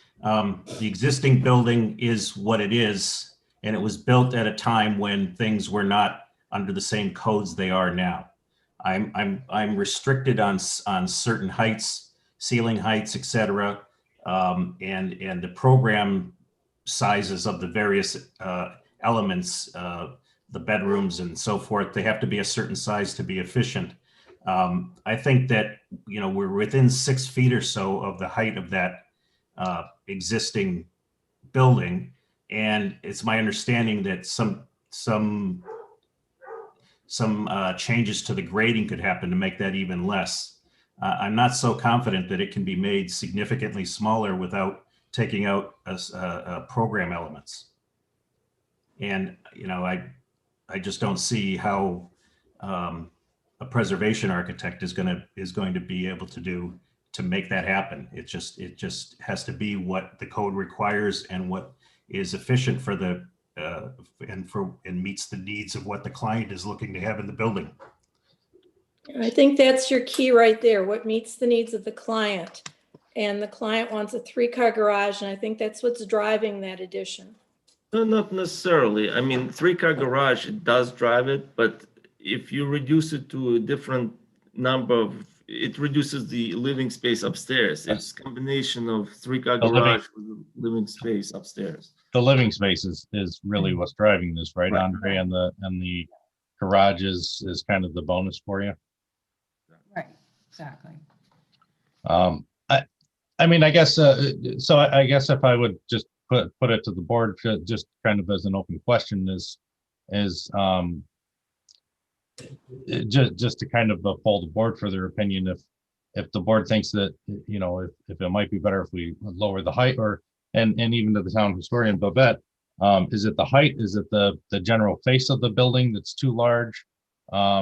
existing building is what it is, and it was built at a time when things were not under the same codes they are now. I'm restricted on certain heights, ceiling heights, etc., and the program sizes of the various elements, the bedrooms and so forth. They have to be a certain size to be efficient. I think that we're within 6 feet or so of the height of that existing building, and it's my understanding that some changes to the grading could happen to make that even less. I'm not so confident that it can be made significantly smaller without taking out program elements. And, I just don't see how a preservation architect is going to be able to make that happen. It just has to be what the code requires and what is efficient for the and meets the needs of what the client is looking to have in the building. I think that's your key right there, what meets the needs of the client. And the client wants a 3-car garage, and I think that's what's driving that addition. No, not necessarily. I mean, 3-car garage, it does drive it, but if you reduce it to a different number of, it reduces the living space upstairs. It's a combination of 3-car garage with living space upstairs. The living space is really what's driving this, right, Andre? And the garage is kind of the bonus for you. Right, exactly. I mean, I guess, so I guess if I would just put it to the board, just kind of as an open question is just to kind of poll the board for their opinion, if the board thinks that, if it might be better if we lower the height, or, and even to the town historian, Babette, is it the height? Is it the general face of the building that's too large?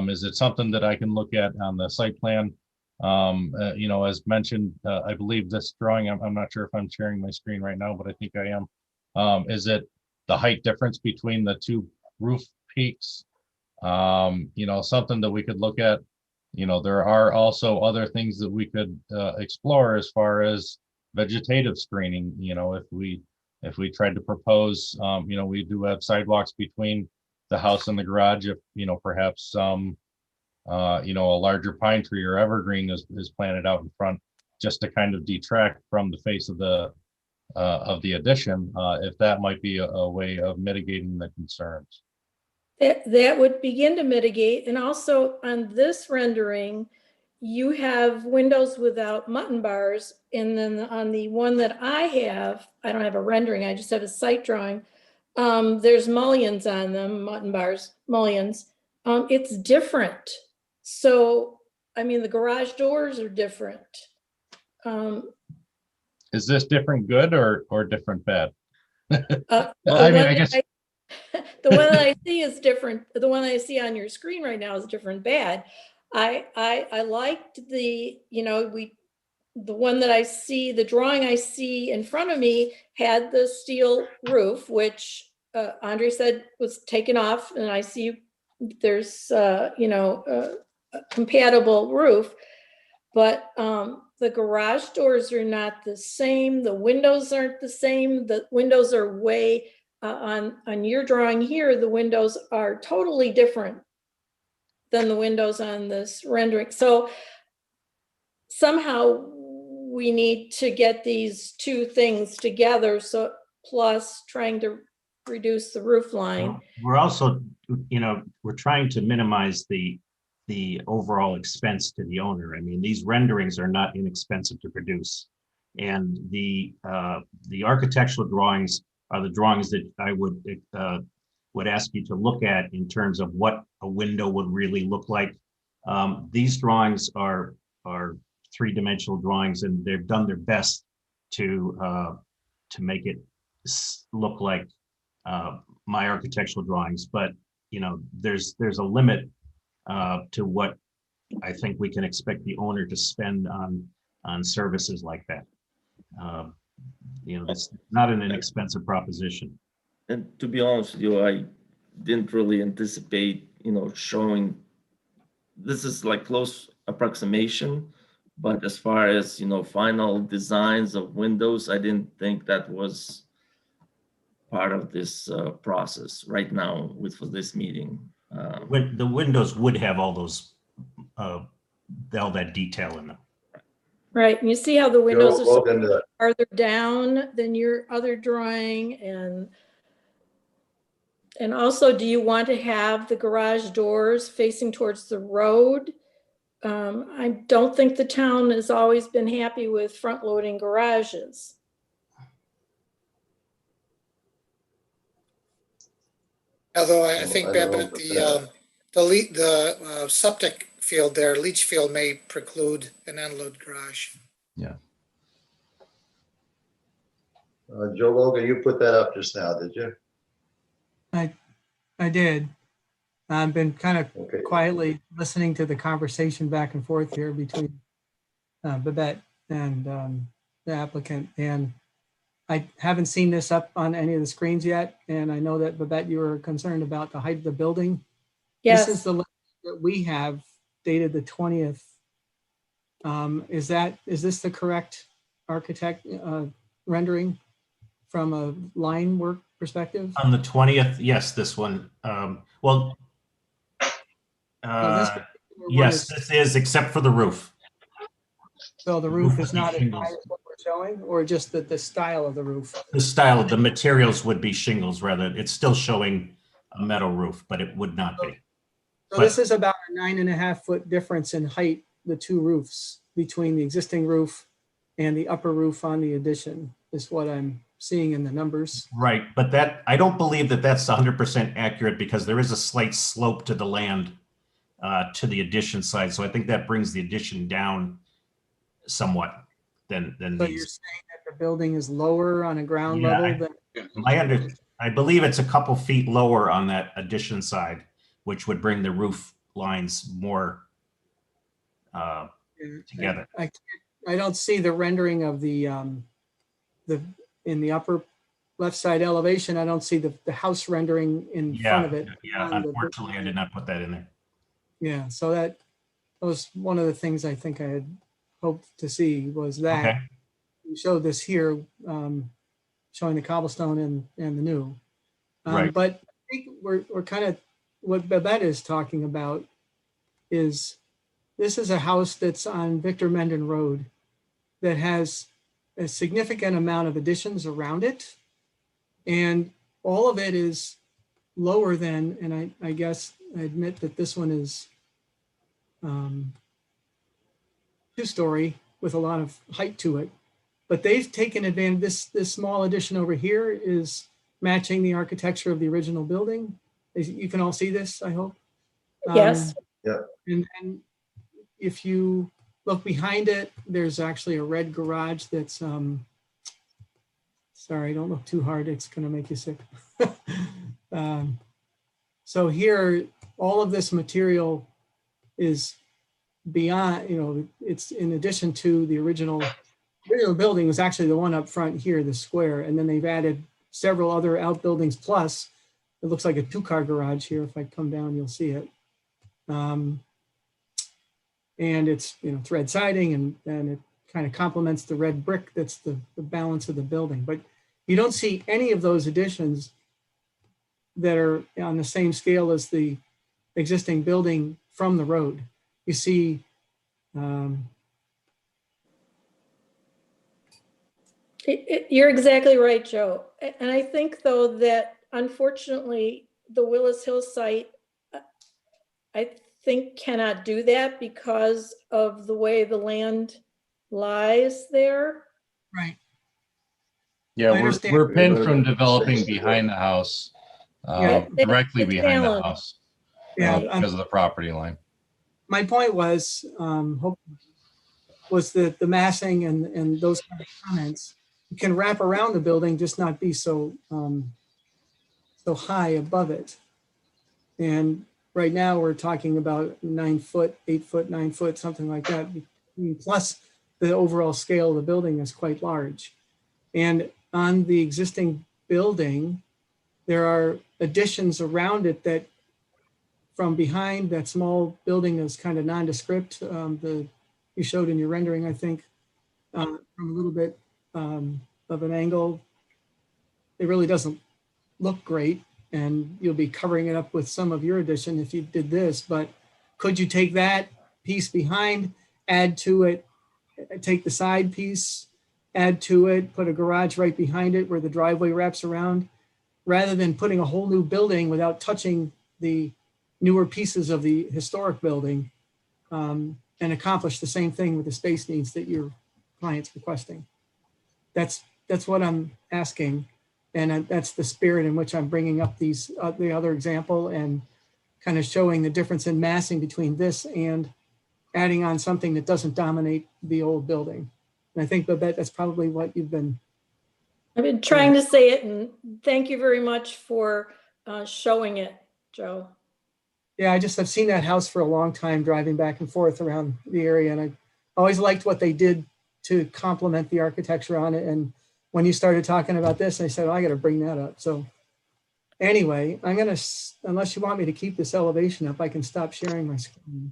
Is it something that I can look at on the site plan? As mentioned, I believe this drawing, I'm not sure if I'm sharing my screen right now, but I think I am. Is it the height difference between the two roof peaks? Something that we could look at. There are also other things that we could explore as far as vegetative screening. If we tried to propose, we do have sidewalks between the house and the garage. If perhaps a larger pine tree or evergreen is planted out in front, just to kind of detract from the face of the addition, if that might be a way of mitigating the concerns. That would begin to mitigate. And also on this rendering, you have windows without mutton bars. And then on the one that I have, I don't have a rendering, I just have a site drawing. There's mullions on them, mutton bars, mullions. It's different. So, I mean, the garage doors are different. Is this different good or different bad? I guess the one that I see is different. The one I see on your screen right now is different bad. I liked the one that I see, the drawing I see in front of me had the steel roof, which Andre said was taken off, and I see there's a compatible roof, but the garage doors are not the same. The windows aren't the same. The windows are way on your drawing here. The windows are totally different than the windows on this rendering. So somehow we need to get these two things together. So plus trying to reduce the roof line. We're also, we're trying to minimize the overall expense to the owner. I mean, these renderings are not inexpensive to produce. And the architectural drawings are the drawings that I would ask you to look at in terms of what a window would really look like. These drawings are three-dimensional drawings, and they've done their best to make it look like my architectural drawings. But there's a limit to what I think we can expect the owner to spend on services like that. It's not an inexpensive proposition. And to be honest with you, I didn't really anticipate, showing, this is like close approximation, but as far as, final designs of windows, I didn't think that was part of this process right now for this meeting. When the windows would have all those, all that detail in them. Right, and you see how the windows are so farther down than your other drawing, and also, do you want to have the garage doors facing towards the road? I don't think the town has always been happy with front-loading garages. Although I think, Babbitt, the septic field there, leach field may preclude an unload garage. Yeah. Joe Logan, you put that up just now, did you? I did. I've been kind of Okay. quietly listening to the conversation back and forth here between Babette and the applicant. And I haven't seen this up on any of the screens yet. And I know that Babette, you were concerned about the height of the building. Yes. This is the list that we have dated the 20th. Is this the correct architect rendering from a line work perspective? On the 20th, yes, this one. Well, this yes, this is, except for the roof. So the roof is would be not as shingles. high as what we're showing, or just the style of the roof? The style of the materials would be shingles rather. It's still showing a metal roof, but it would not be. So this is about a 9.5 foot difference in height, the two roofs between the existing roof and the upper roof on the addition is what I'm seeing in the numbers. Right, but that, I don't believe that that's 100% accurate because there is a slight slope to the land to the addition side. So I think that brings the addition down somewhat than So you're these. saying that the building is lower on a ground Yeah, level than? I believe it's a couple feet lower on that addition side, which would bring the roof lines more together. I don't see the rendering of the in the upper left side elevation. I don't see the house rendering in front of it. Yeah, unfortunately, I did not put that in there. Yeah, so that was one of the things I think I had hoped to see was that. Okay. You showed this here, showing the cobblestone and the new. Right. But I think we're kind of, what Babette is talking about is, this is a house that's on Victor Menden Road that has a significant amount of additions around it. And all of it is lower than, and I guess I admit that this one is 2-story with a lot of height to it. But they've taken advantage, this small addition over here is matching the architecture of the original building. You can all see this, I hope. Yes. Yeah. And if you look behind it, there's actually a red garage that's, sorry, don't look too hard, it's gonna make you sick. So here, all of this material is beyond, it's in addition to the original building was actually the one up front here, the square, and then they've added several other outbuildings plus. It looks like a 2-car garage here. If I come down, you'll see it. And it's red siding and it kind of complements the red brick that's the balance of the building. But you don't see any of those additions that are on the same scale as the existing building from the road. You see You're exactly right, Joe. And I think, though, that unfortunately, the Willis Hill site, I think, cannot do that because of the way the land lies there. Right. Yeah, I we're pinned understand. from developing behind the house, directly it's behind the Alan. house. Yeah, Because of the property line. My point was, was that the massing and those kind of comments can wrap around the building, just not be so so high above it. And right now we're talking about 9 foot, 8 foot, 9 foot, something like that. Plus the overall scale of the building is quite large. And on the existing building, there are additions around it that from behind that small building is kind of nondescript. You showed in your rendering, I think, from a little bit of an angle. It really doesn't look great, and you'll be covering it up with some of your addition if you did this, but could you take that piece behind, add to it, take the side piece, add to it, put a garage right behind it where the driveway wraps around, rather than putting a whole new building without touching the newer pieces of the historic building, and accomplish the same thing with the space needs that your client's requesting. That's what I'm asking. And that's the spirit in which I'm bringing up these, the other example and kind of showing the difference in massing between this and adding on something that doesn't dominate the old building. And I think, Babette, that's probably what you've been I've been trying to say it, and thank you very much for showing it, Joe. Yeah, I've seen that house for a long time, driving back and forth around the area, and I always liked what they did to complement the architecture on it. And when you started talking about this, I said, oh, I got to bring that up. So anyway, I'm gonna, unless you want me to keep this elevation up, I can stop sharing my screen.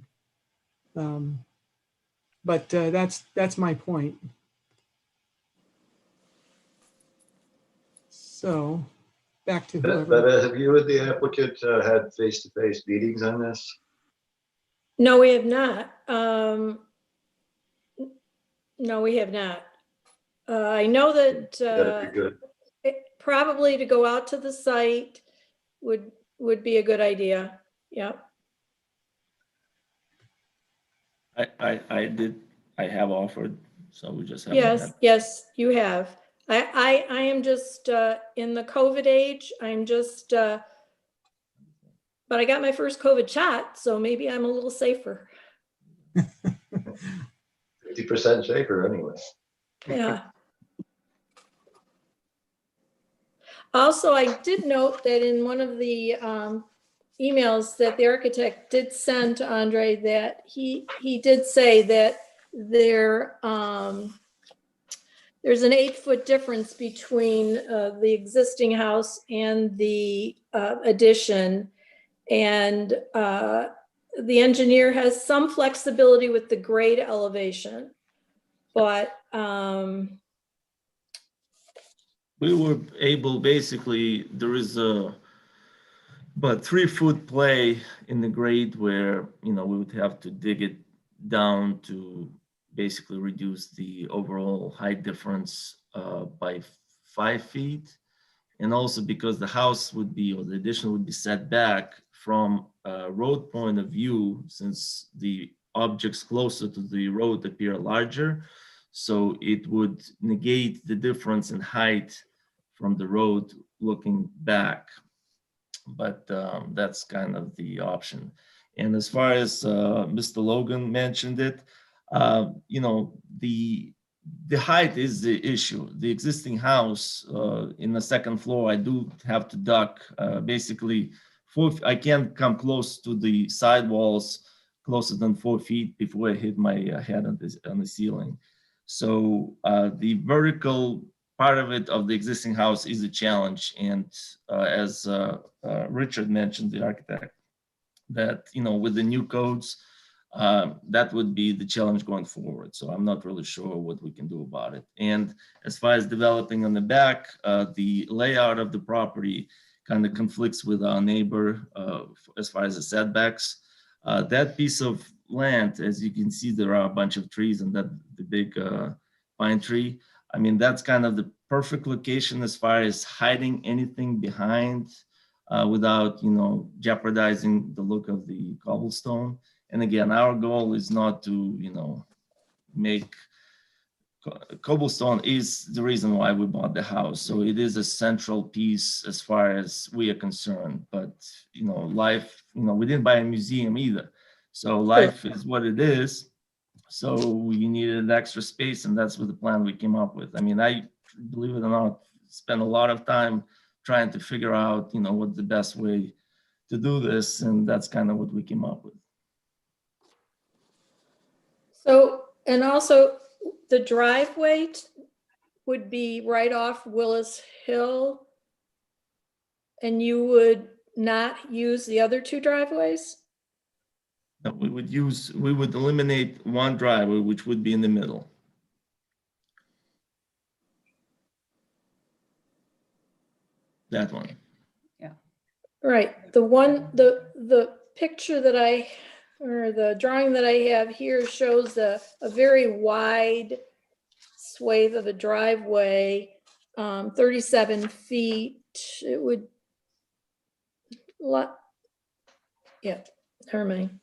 But that's my point. So back to whoever. But have you and the applicant had face-to-face meetings on this? No, we have not. No, we have not. I know that That'd be good. probably to go out to the site would be a good idea. Yeah. I have offered, so we just haven't Yes, had. yes, you have. I am just in the COVID age. I'm just, but I got my first COVID shot, so maybe I'm a little safer. 50% safer anyway. Yeah. Also, I did note that in one of the emails that the architect did send to Andre, that he did say that there's an 8-foot difference between the existing house and the addition. And the engineer has some flexibility with the grade elevation, but We were able, basically, there is a but 3-foot play in the grade where, we would have to dig it down to basically reduce the overall height difference by 5 feet. And also because the house would be, or the addition would be set back from a road point of view, since the objects closer to the road appear larger. So it would negate the difference in height from the road looking back. But that's kind of the option. And as far as Mr. Logan mentioned it, the height is the issue. The existing house in the second floor, I do have to duck. Basically, I can't come close to the sidewalls closer than 4 feet before I hit my head on the ceiling. So the vertical part of it, of the existing house, is a challenge. And as Richard mentioned, the architect, that with the new codes, that would be the challenge going forward. So I'm not really sure what we can do about it. And as far as developing on the back, the layout of the property kind of conflicts with our neighbor as far as the setbacks. That piece of land, as you can see, there are a bunch of trees and the big pine tree. I mean, that's kind of the perfect location as far as hiding anything behind without, jeopardizing the look of the cobblestone. And again, our goal is not to, make cobblestone is the reason why we bought the house. So it is a central piece as far as we are concerned. But, life, we didn't buy a museum either. So life is what it is. So we needed extra space, and that's what the plan we came up with. I mean, I, believe it or not, spent a lot of time trying to figure out, what the best way to do this, and that's kind of what we came up with. so, and also the driveway would be right off Willis Hill, and you would not use the other 2 driveways? No, we would eliminate one driveway, which would be in the middle. That one. Yeah. Right. The picture that or the drawing that I have here shows a very wide swathe of a driveway, 37 feet. It would, yeah, never mind.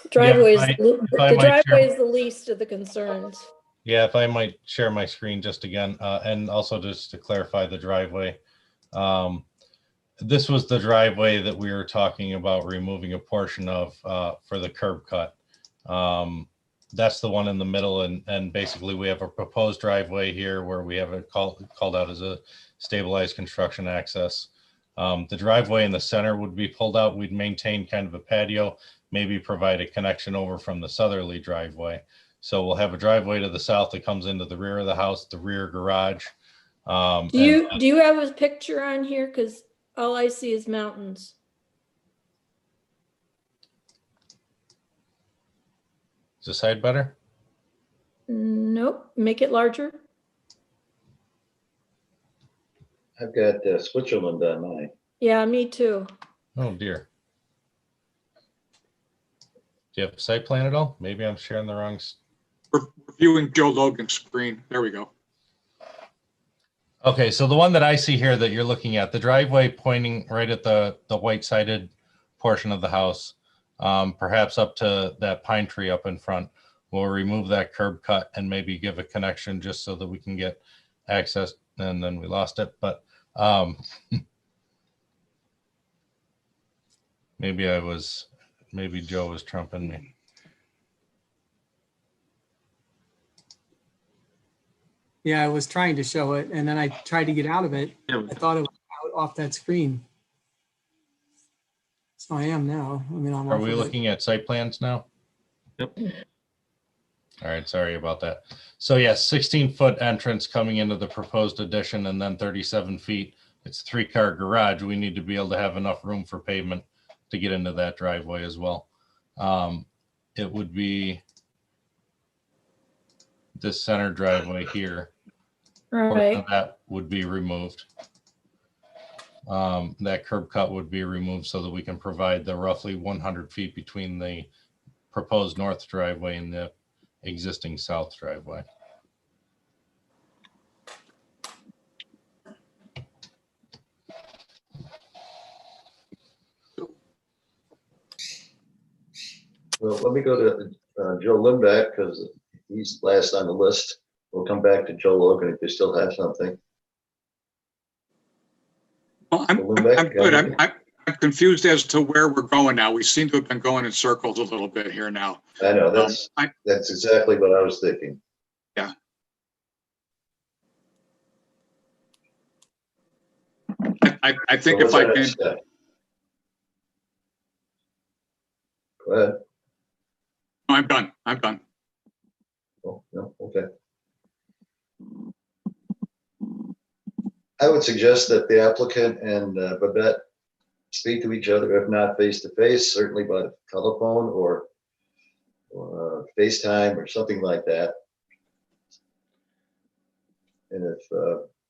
Driveway is the least of the concerns. Yeah, if I might share my screen just again, and also just to clarify the driveway. This was the driveway that we were talking about removing a portion of for the curb cut. that's the one in the middle, and basically we have a proposed driveway here where we have it called out as a stabilized construction access. The driveway in the center would be pulled out. We'd maintain kind of a patio, maybe provide a connection over from the southerly driveway. So we'll have a driveway to the south that comes into the rear of the house, the rear garage. Do you have a picture on here? Because all I see is mountains. Is this side better? Nope, make it larger. I've got Switzerland on mine. Yeah, me too. Oh dear. Do you have a site plan at all? Maybe I'm sharing the wrong. We're viewing Joe Logan's screen. There we go. Okay, so the one that I see here that you're looking at, the driveway pointing right at the white sided portion of the house, perhaps up to that pine tree up in front. We'll remove that curb cut and maybe give a connection just so that we can get access. And then we lost it, but maybe Joe was trumping me. Yeah, I was trying to show it and then I tried to get out of it. Yeah. I thought it was out off that screen. So I am now. I mean, I'm Are off we of it. looking at site plans now? Yep. All right, sorry about that. So yes, 16-foot entrance coming into the proposed addition and then 37 feet. It's a 3-car garage. We need to be able to have enough room for pavement to get into that driveway as well. It would be this center driveway here. Portion Right. of that would be removed. That curb cut would be removed so that we can provide the roughly 100 feet between the proposed north driveway and the existing south driveway. Well, let me go to Joe Lindback because he's last on the list. We'll come back to Joe Logan if you still have something. Well, I'm good. I'm confused as to where we're going now. We seem to have been going in circles a little bit here now. I know, that's exactly what I was thinking. Yeah. I think So if what's I our can. next step? Go ahead. I'm done. I'm done. Oh, no, okay. I would suggest that the applicant and Babette speak to each other, if not face to face, certainly by telephone or FaceTime or something like that. And if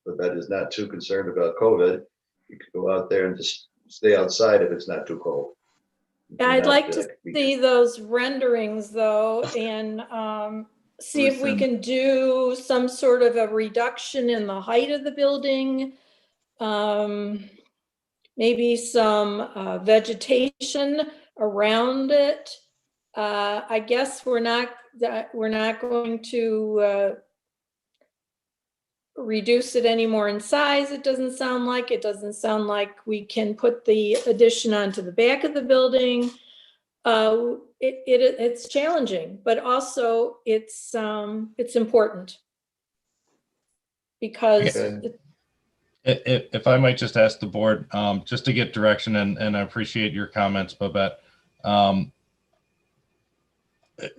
Babette is not too concerned about COVID, you could go out there and just stay outside if it's not too cold. I'd Not, like to see those renderings though, and see if we can do some sort of a reduction in the height of the building. Maybe some vegetation around it. I guess we're not going to reduce it anymore in size. It doesn't sound like. It doesn't sound like we can put the addition onto the back of the building. It's challenging, but also it's important because if I might just ask the board, just to get direction, and I appreciate your comments, Babette,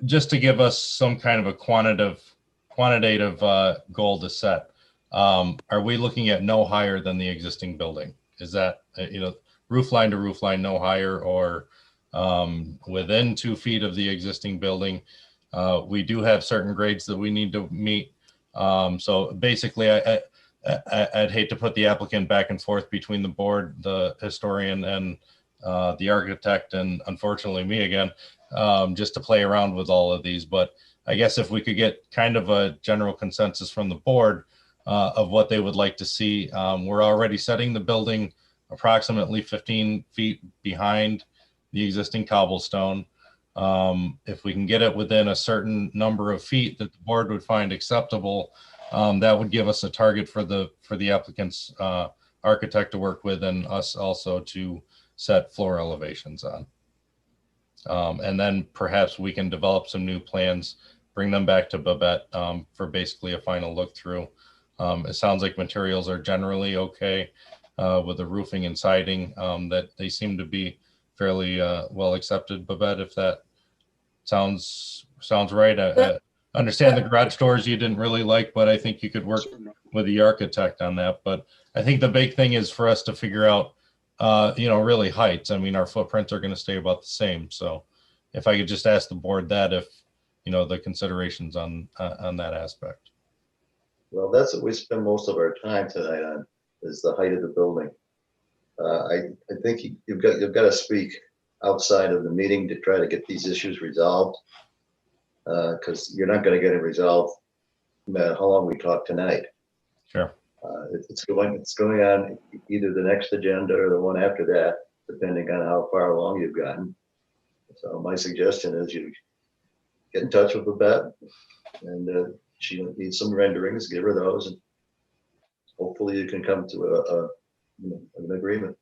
just to give us some kind of a quantitative goal to set. Are we looking at no higher than the existing building? Is that, roof line to roof line, no higher, or within 2 feet of the existing building? We do have certain grades that we need to meet. So basically, I'd hate to put the applicant back and forth between the board, the historian, and the architect, and unfortunately me again, just to play around with all of these. But I guess if we could get kind of a general consensus from the board of what they would like to see. We're already setting the building approximately 15 feet behind the existing cobblestone. If we can get it within a certain number of feet that the board would find acceptable, that would give us a target for the applicant's architect to work with, and us also to set floor elevations on. And then perhaps we can develop some new plans bring them back to Babette for basically a final look through. It sounds like materials are generally okay with the roofing and siding, that they seem to be fairly well accepted. Babette, if that sounds right. I understand the garage doors you didn't really like, but I think you could work with the architect on that. But I think the big thing is for us to figure out, really heights. I mean, our footprints are going to stay about the same. So if I could just ask the board that, if, the considerations on that aspect. Well, that's what we spend most of our time tonight on, is the height of the building. I think you've got to speak outside of the meeting to try to get these issues resolved, because you're not going to get it resolved no matter how long we talk tonight. Sure. It's going on either the next agenda or the one after that, depending on how far along you've gotten. So my suggestion is you get in touch with Babette, and she needs some renderings, give her those, and hopefully you can come to an agreement.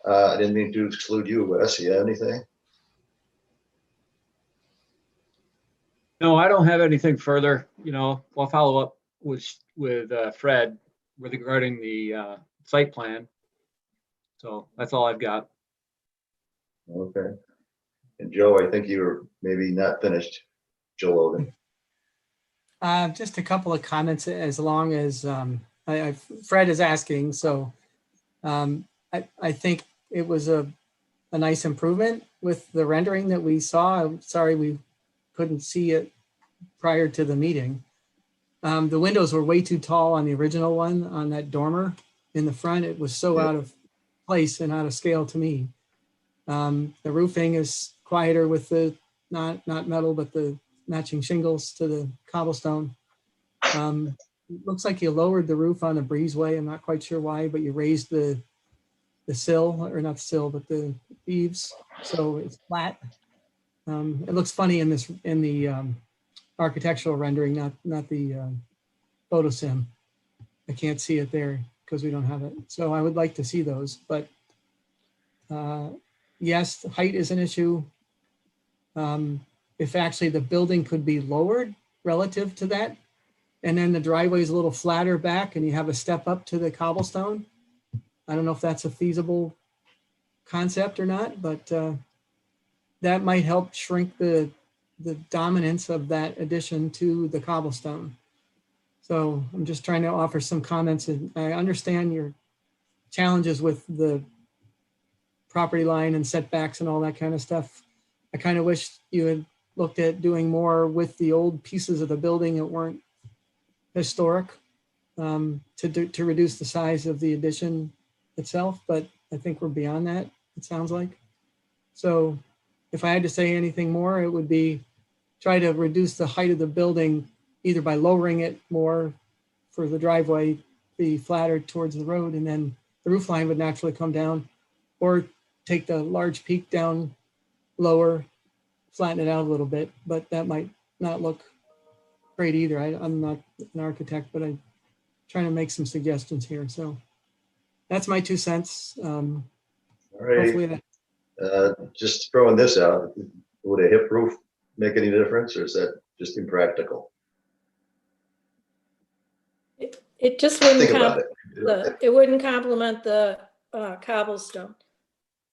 I didn't mean to exclude you, Wes. You have anything? No, I don't have anything further. I'll follow up with Fred regarding the site plan. So that's all I've got. Okay. And Joe, I think you were maybe not finished. Joe Logan. Just a couple of comments, as long as Fred is asking. So I think it was a nice improvement with the rendering that we saw. I'm sorry we couldn't see it prior to the meeting. The windows were way too tall on the original one, on that dormer in the front. It was so out of place and out of scale to me. The roofing is quieter with the not metal, but the matching shingles to the cobblestone. It looks like you lowered the roof on the breezeway. I'm not quite sure why, but you raised the sill, or not the sill, but the eaves, so it's flat. It looks funny in the architectural rendering, not the photo sim. I can't see it there because we don't have it. So I would like to see those, but yes, height is an issue. If actually the building could be lowered relative to that, and then the driveway is a little flatter back and you have a step up to the cobblestone. I don't know if that's a feasible concept or not, but that might help shrink the dominance of that addition to the cobblestone. So I'm just trying to offer some comments, and I understand your challenges with the property line and setbacks and all that kind of stuff. I kind of wish you had looked at doing more with the old pieces of the building that weren't historic, to reduce the size of the addition itself, but I think we're beyond that, it sounds like. So if I had to say anything more, it would be try to reduce the height of the building, either by lowering it more for the driveway, be flatter towards the road, and then the roof line would naturally come down, or take the large peak down lower, flatten it out a little bit, but that might not look great either. I'm not an architect, but I'm trying to make some suggestions here. So that's my 2 cents. All right. Hopefully that, just throwing this out, would a hip roof make any difference, or is that just impractical? It just wouldn't Think about it wouldn't complement the cobblestone.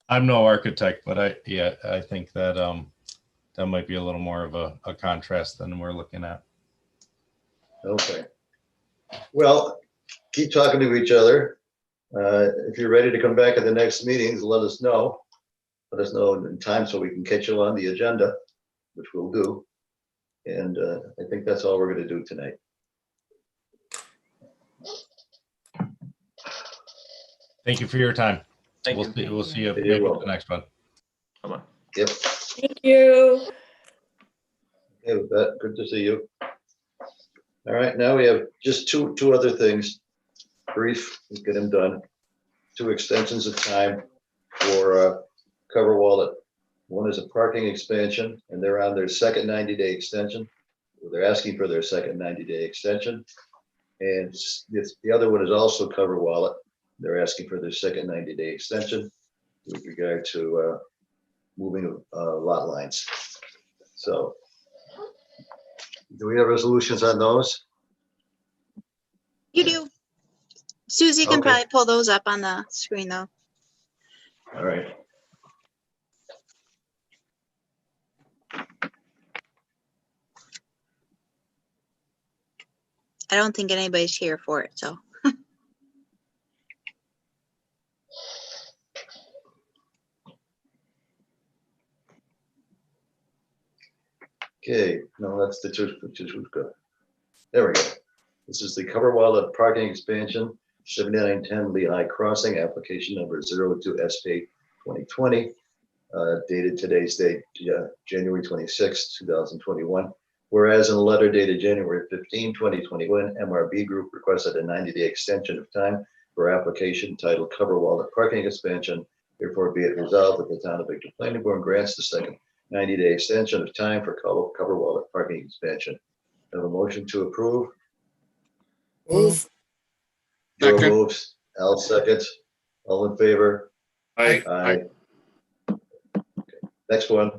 I'm no architect, but I think that that might be a little more of a contrast than we're looking at. Okay. Well, keep talking to each other. If you're ready to come back at the next meetings, let us know. Let us know in time so we can catch you on the agenda, which we'll do. And I think that's all we're going to do tonight. Thank you for your time. Thank We'll you. see you You're maybe at welcome. the next one. Bye-bye. Yep. Thank you. Okay, with that, good to see you. All right, now we have just two other things. Brief, let's get them done. 2 extensions of time for Cover Wallet. One is a parking expansion, and they're on their second 90-day extension. They're asking for their second 90-day extension. And the other one is also Cover Wallet. They're asking for their second 90-day extension with regard to moving lot lines. So Do we have resolutions on those? You do. Susie can Okay. probably pull those up on the screen though. All right. I don't think anybody's here for it, so. Okay, no, that's the Chuchuka. There we go. This is the Cover Wallet Parking Expansion, 7910 Lehigh Crossing, application number 02SP 2020, dated today's date, January 26, 2021. Whereas in a letter dated January 15, 2021, MRB Group requested a 90-day extension of time for application titled Cover Wallet Parking Expansion. Therefore, be it resolved that the Town of Victor Planning Board grants the second 90-day extension of time for Cover Wallet Parking Expansion. Have a motion to approve? Move. Joe Second. moves, Al seconds. All in favor? Aye. Aye. Okay, next one.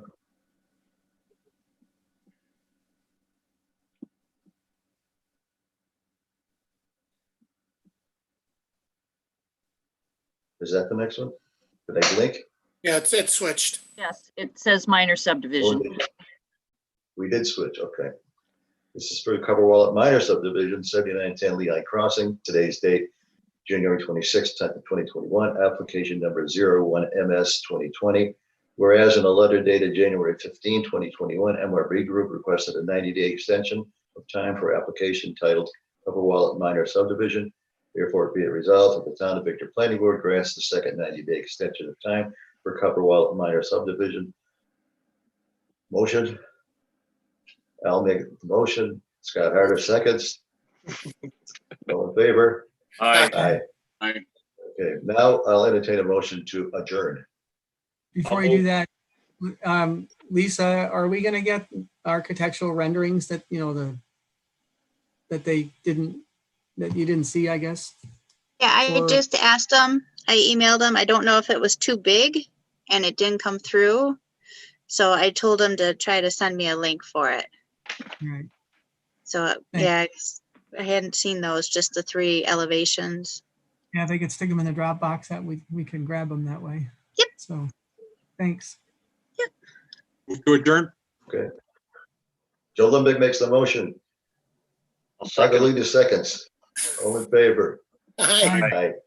Is that the next one? Did I blink? Yeah, it's switched. Yes, it says minor subdivision. We did switch, okay. This is for Cover Wallet Minor Subdivision, 7910 Lehigh Crossing. Today's date, January 26, 2021, application number 01MS 2020. Whereas in a letter dated January 15, 2021, MRB Group requested a 90-day extension of time for application titled Cover Wallet Minor Subdivision. Therefore, be it resolved that the Town of Victor Planning Board grants the second 90-day extension of time for Cover Wallet Minor Subdivision. Motion. I'll make the motion. Scott Harder seconds. All in favor? Aye. Aye. Aye. Okay, now I'll entertain a motion to adjourn. Before you do that, Lisa, are we gonna get architectural renderings that, you know, that you didn't see, I guess? Yeah, I Or- just asked them, I emailed them. I don't know if it was too big and it didn't come through. So I told them to try to send me a link for it. Right. So Thanks. yeah, I hadn't seen those, just the 3 elevations. Yeah, if they could stick them in the Dropbox, that we can grab them that way. Yep. So, thanks. Move to adjourn. Okay. Joe Limbick makes the motion. I'll second. Sagalita seconds. All in favor? Aye. Aye.